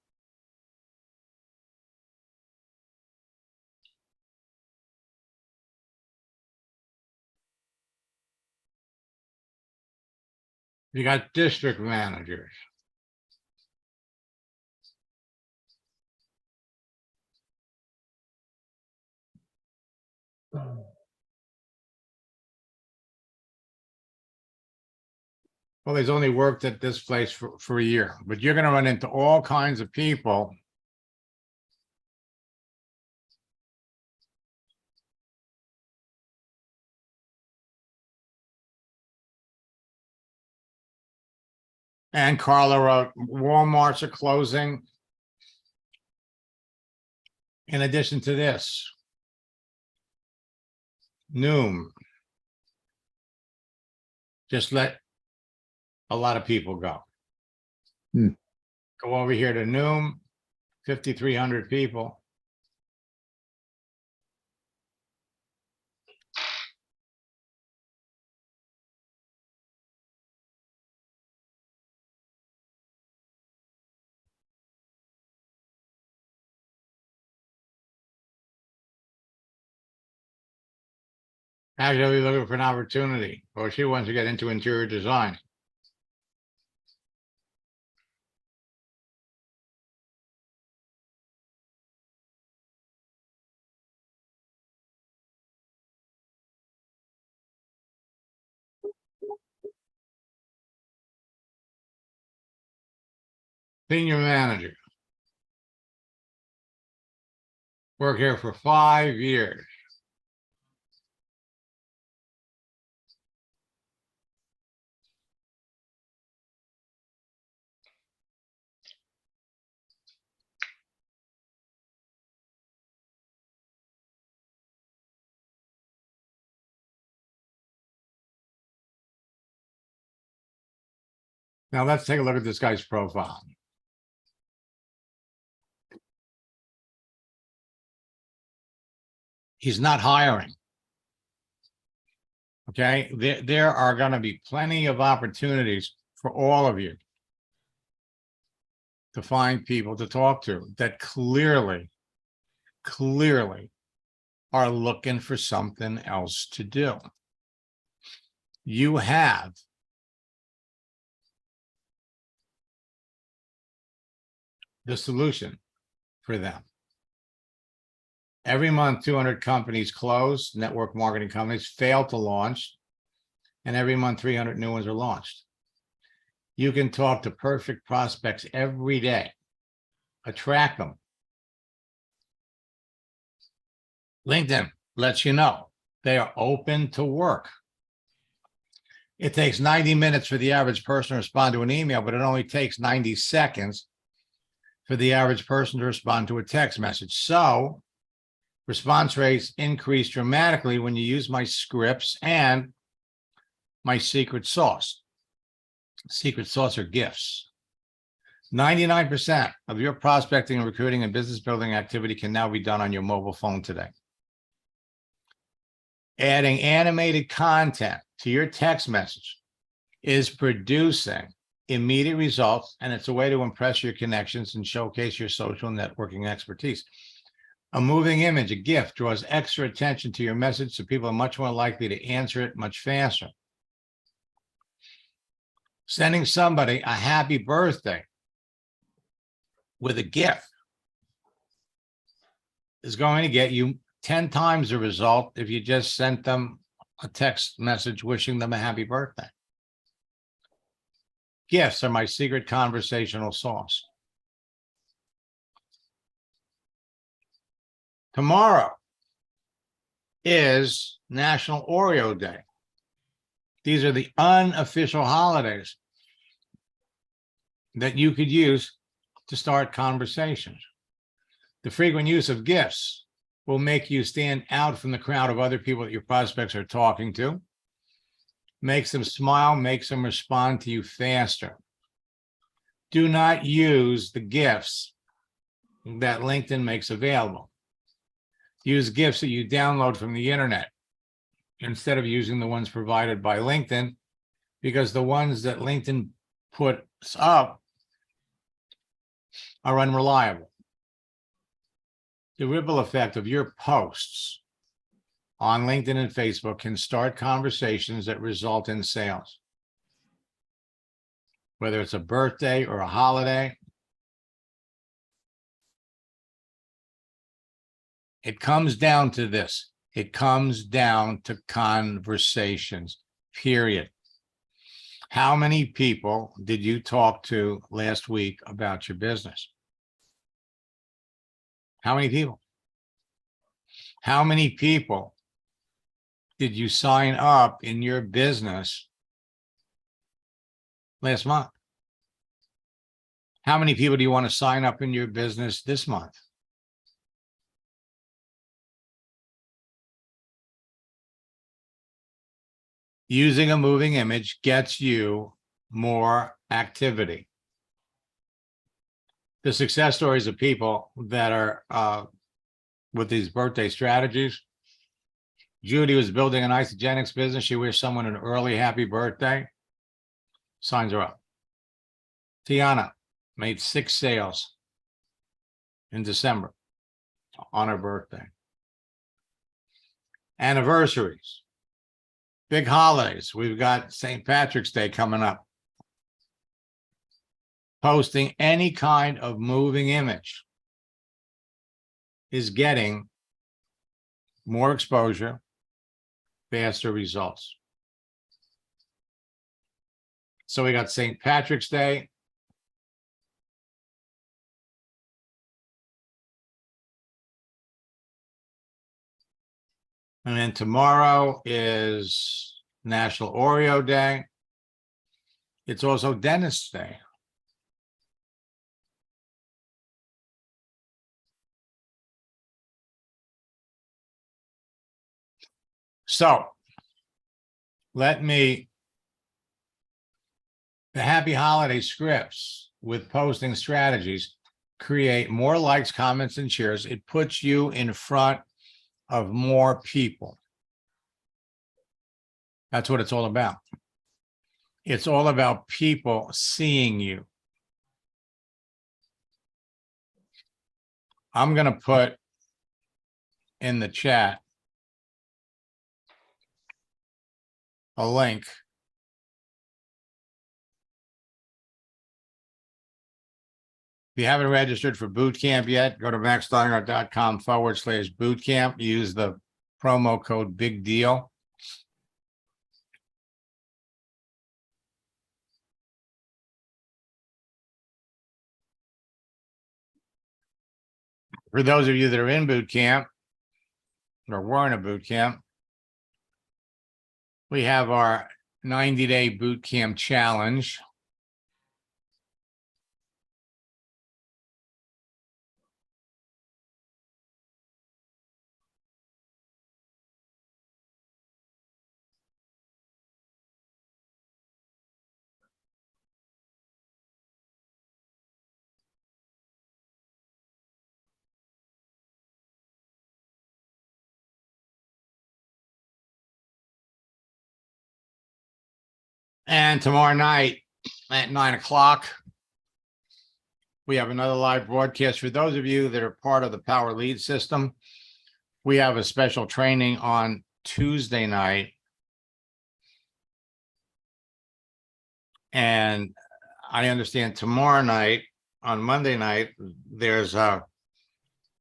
You got district managers. Well, he's only worked at this place for a year, but you're going to run into all kinds of people and Carla wrote, Walmarts are closing. In addition to this, Noom, just let a lot of people go. Hmm. Go over here to Noom, 5,300 people. Actually looking for an opportunity, or she wants to get into interior design. Senior manager. Work here for 5 years. Now let's take a look at this guy's profile. He's not hiring. Okay, there are going to be plenty of opportunities for all of you to find people to talk to that clearly are looking for something else to do. You have the solution for them. Every month, 200 companies close, network marketing companies fail to launch, and every month, 300 new ones are launched. You can talk to perfect prospects every day, attract them. LinkedIn lets you know they are open to work. It takes 90 minutes for the average person to respond to an email, but it only takes 90 seconds for the average person to respond to a text message. So response rates increase dramatically when you use my scripts and my secret sauce. Secret sauce are gifts. 99% of your prospecting and recruiting and business building activity can now be done on your mobile phone today. Adding animated content to your text message is producing immediate results, and it's a way to impress your connections and showcase your social networking expertise. A moving image, a gift, draws extra attention to your message, so people are much more likely to answer it much faster. Sending somebody a happy birthday with a gift is going to get you 10 times the result if you just sent them a text message wishing them a happy birthday. Gifts are my secret conversational sauce. Tomorrow is National Oreo Day. These are the unofficial holidays that you could use to start conversations. The frequent use of gifts will make you stand out from the crowd of other people that your prospects are talking to. Makes them smile, makes them respond to you faster. Do not use the gifts that LinkedIn makes available. Use gifts that you download from the internet instead of using the ones provided by LinkedIn, because the ones that LinkedIn puts up are unreliable. The ripple effect of your posts on LinkedIn and Facebook can start conversations that result in sales. Whether it's a birthday or a holiday, it comes down to this. It comes down to conversations, period. How many people did you talk to last week about your business? How many people? How many people did you sign up in your business last month? How many people do you want to sign up in your business this month? using a moving image gets you more activity. The success stories of people that are with these birthday strategies. Judy was building an isogenics business. She wished someone an early happy birthday. Signs are up. Tiana made 6 sales in December on her birthday. Anniversaries, big holidays. We've got St. Patrick's Day coming up. Posting any kind of moving image is getting more exposure, faster results. So we got St. Patrick's Day. And then tomorrow is National Oreo Day. It's also Dentist Day. So let me, the happy holiday scripts with posting strategies create more likes, comments, and shares. It puts you in front of more people. That's what it's all about. It's all about people seeing you. I'm going to put in the chat a link. If you haven't registered for boot camp yet, go to maxsteiger.com/boot camp. Use the promo code Big Deal. For those of you that are in boot camp or were in a boot camp, we have our 90-day boot camp challenge. And tomorrow night at 9 o'clock, we have another live broadcast. For those of you that are part of the Power Lead system, we have a special training on Tuesday night. And I understand tomorrow night, on Monday night, there's a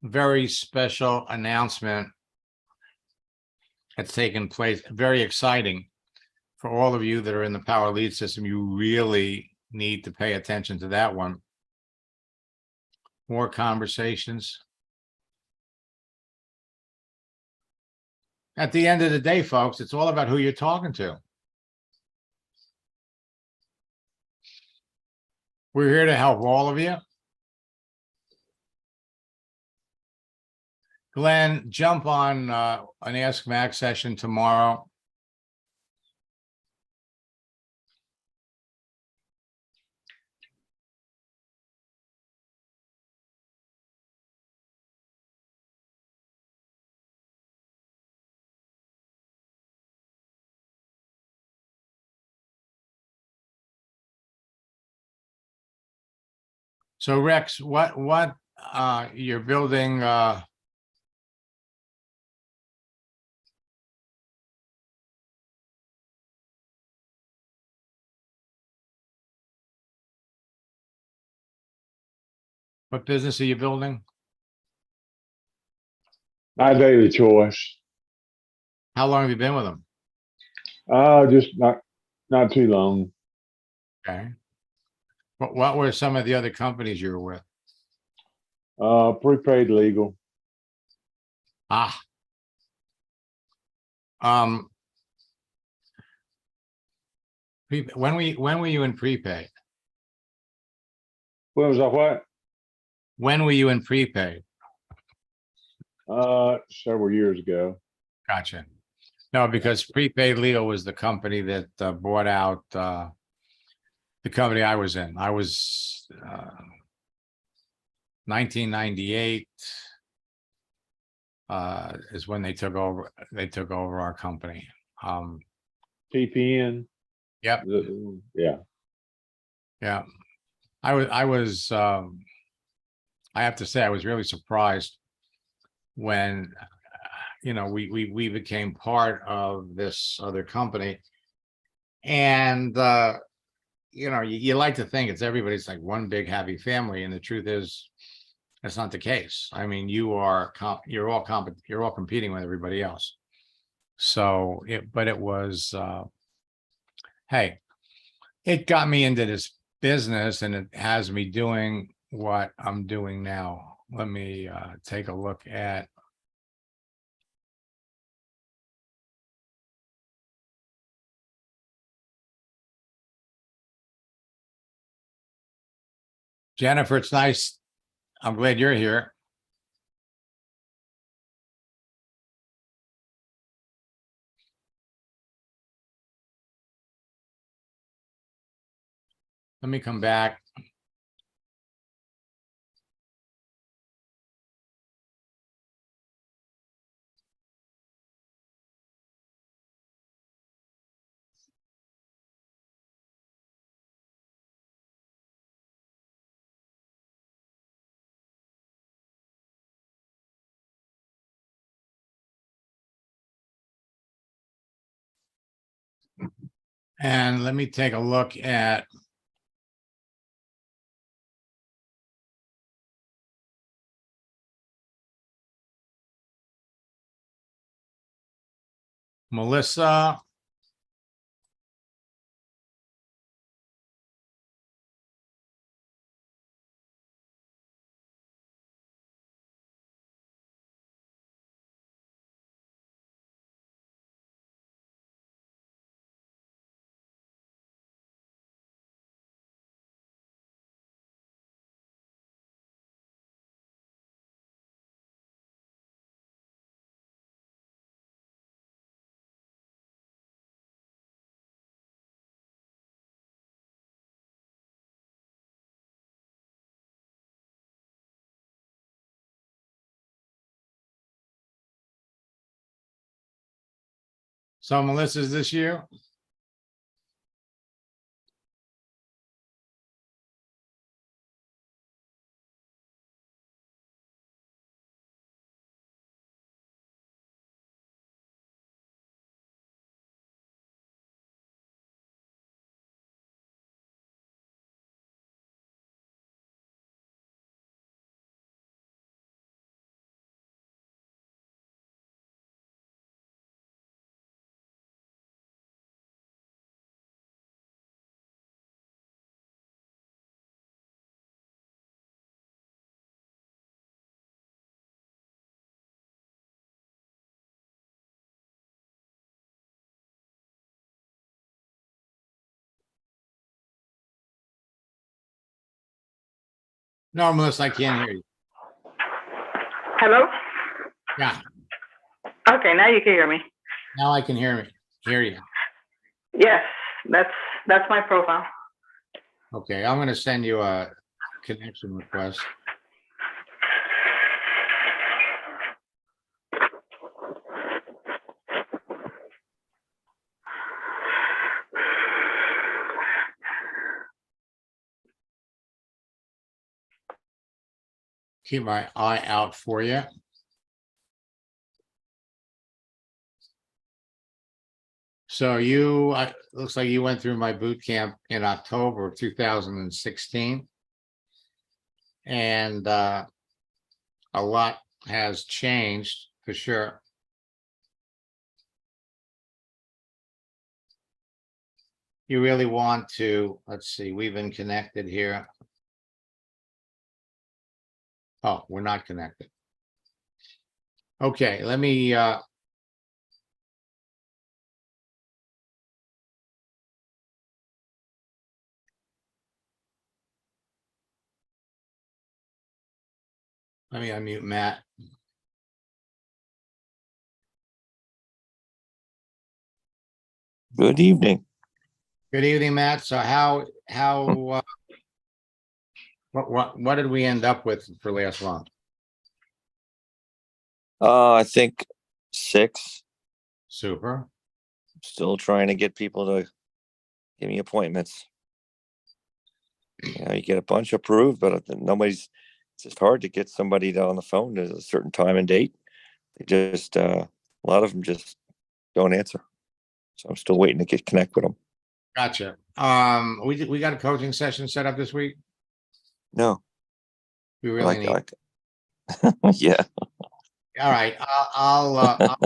very special announcement that's taken place, very exciting. For all of you that are in the Power Lead system, you really need to pay attention to that one. More conversations. At the end of the day, folks, it's all about who you're talking to. We're here to help all of you. Glenn, jump on an Ask Max session tomorrow. So Rex, what you're building what business are you building? My daily choice. How long have you been with them? Just not too long. Okay. What were some of the other companies you were with? Prepaid legal. Ah. When were you in prepaid? When was I what? When were you in prepaid? Several years ago. Gotcha. No, because Prepaid Leo was the company that bought out the company I was in. I was 1998 is when they took over. They took over our company. TPN. Yep. Yeah. Yeah. I have to say, I was really surprised when, we became part of this other company. And, you like to think everybody's like one big happy family. And the truth is, that's not the case. I mean, you're all competing with everybody else. So it was, hey, it got me into this business and it has me doing what I'm doing now. Let me take a look at. Jennifer, it's nice. I'm glad you're here. Let me come back. And let me take a look at. Melissa. So Melissa, is this you? No, Melissa, I can't hear you. Hello? Yeah, Okay, now you can hear me. now I can hear you. Yes, that's my profile. Okay, I'm gonna send you a connection request. Keep my eye out for you. So looks like you went through my boot camp in October of 2016. And a lot has changed for sure. You really want to, let's see, we've been connected here. Oh, we're not connected. Okay, let me unmute Matt. Good evening. Good evening, Matt. So what did we end up with for last month? I think 6. Super. Still trying to get people to give me appointments. You get a bunch approved, but nobody's. It's just hard to get somebody on the phone at a certain time and date. They just a lot of them just don't answer. So I'm still waiting to connect with them. Gotcha. We got a coaching session set up this week. No, We really need. yeah. All right. I'll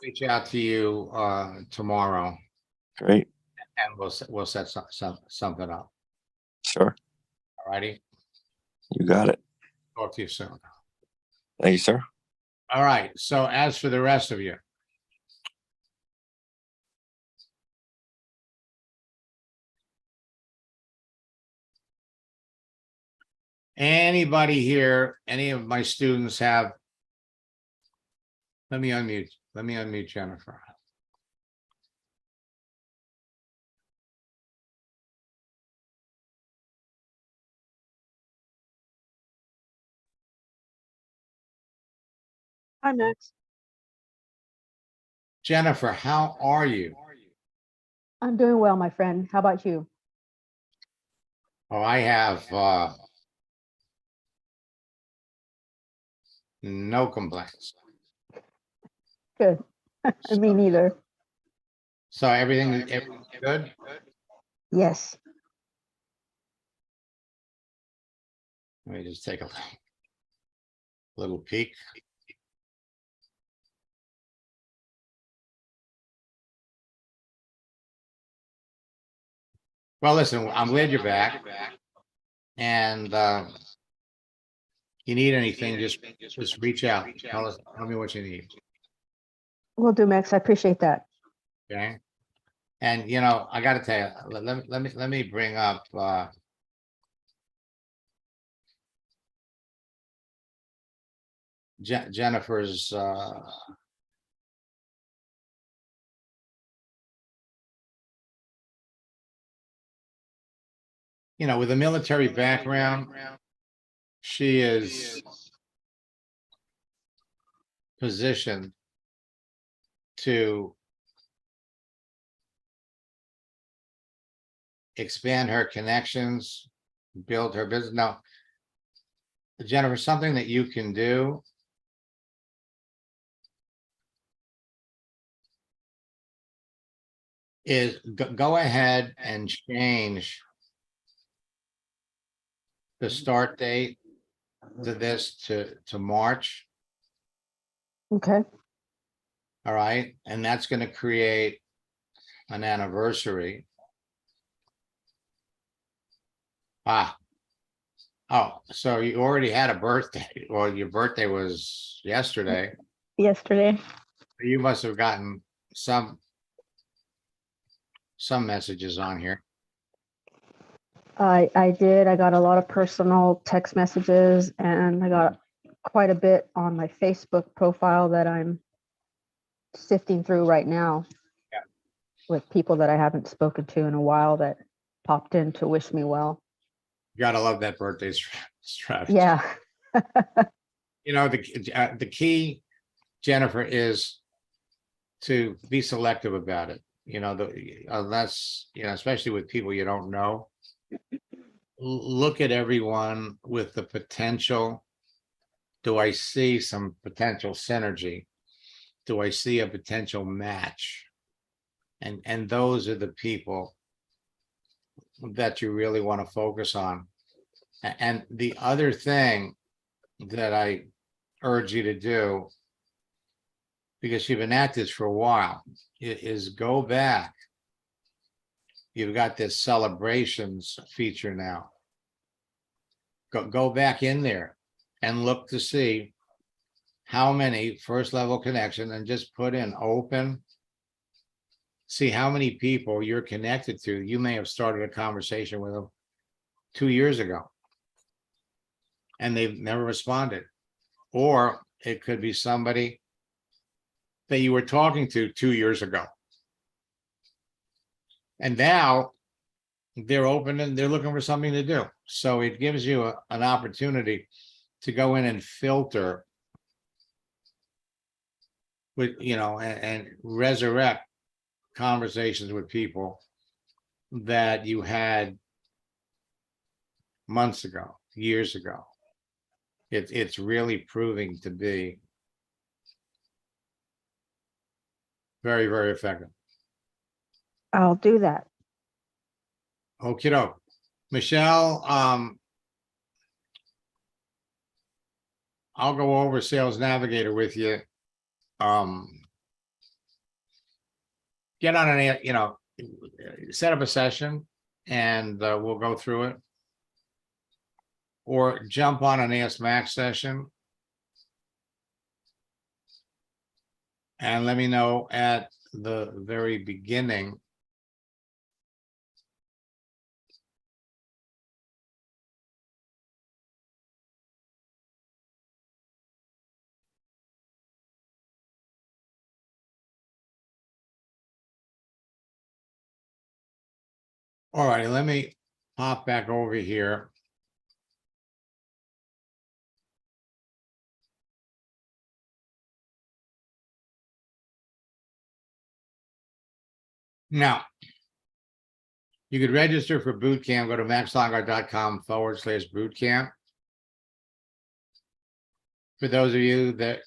reach out to you tomorrow, Great. and we'll set something up. Sure. All righty. You got it. Talk to you soon. Thank you, sir. All right. So as for the rest of you. Anybody here, any of my students have? Let me unmute Jennifer. Hi, Max. Jennifer, how are you? I'm doing well, my friend. How about you? Oh, I have no complaints. Good. Me neither. So everything good? Yes. Let me just take a little peek. Well, listen, I'm glad you're back. And you need anything, just reach out. Tell me what you need. Will do, Max. I appreciate that. Okay. And I got to tell you, let me bring up Jennifer's with a military background, she is positioned to expand her connections, build her business. Now, Jennifer, something that you can do is go ahead and change the start date to this to March. Okay. All right. And that's going to create an anniversary. Oh, so you already had a birthday. Well, your birthday was yesterday. Yesterday. You must have gotten some messages on here. I did. I got a lot of personal text messages, and I got quite a bit on my Facebook profile that I'm sifting through right now. Yeah. With people that I haven't spoken to in a while that popped in to wish me well. You gotta love that birthday strategy. Yeah. The key, Jennifer, is to be selective about it. Unless, especially with people you don't know, look at everyone with the potential. Do I see some potential synergy? Do I see a potential match? And those are the people that you really want to focus on. And the other thing that I urge you to do, because you've been at this for a while, is go back. You've got this celebrations feature now. Go back in there and look to see how many first level connections, and just put in open. See how many people you're connected to. You may have started a conversation with them 2 years ago and they've never responded. Or it could be somebody that you were talking to 2 years ago. And now they're open and they're looking for something to do. So it gives you an opportunity to go in and filter with, and resurrect conversations with people that you had months ago, years ago. It's really proving to be very, very effective. I'll do that. Okey doke. Michelle, I'll go over Sales Navigator with you. Get on set up a session and we'll go through it. Or jump on an Ask Max session. And let me know at the very beginning. All right, let me pop back over here. Now, you could register for boot camp. Go to maxlongart.com/boot camp. For those of you that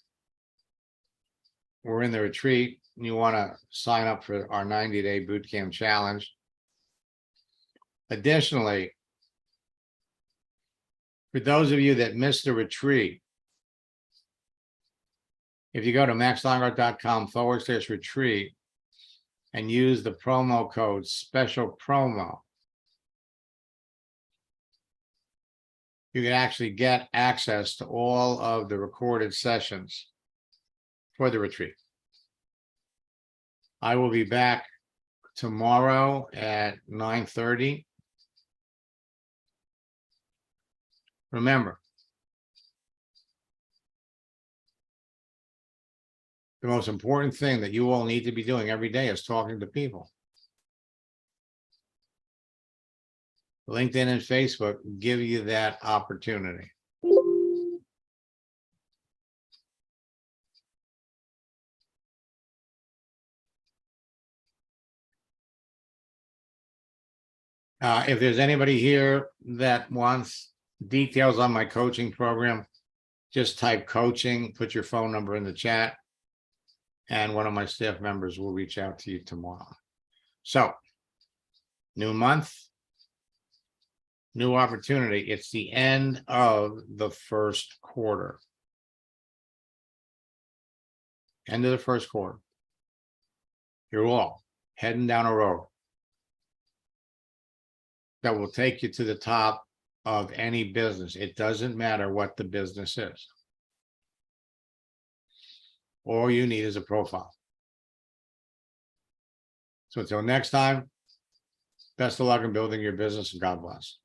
were in the retreat, and you want to sign up for our 90-day boot camp challenge. Additionally, for those of you that missed the retreat, if you go to maxlongart.com/retreat and use the promo code special promo, you can actually get access to all of the recorded sessions for the retreat. I will be back tomorrow at 9:30. Remember, the most important thing that you all need to be doing every day is talking to people. LinkedIn and Facebook give you that opportunity. If there's anybody here that wants details on my coaching program, just type coaching, put your phone number in the chat, and one of my staff members will reach out to you tomorrow. So, new month, new opportunity. It's the end of the first quarter. End of the first quarter. You're all heading down a road that will take you to the top of any business. It doesn't matter what the business is. All you need is a profile. So until next time, best of luck in building your business and God bless.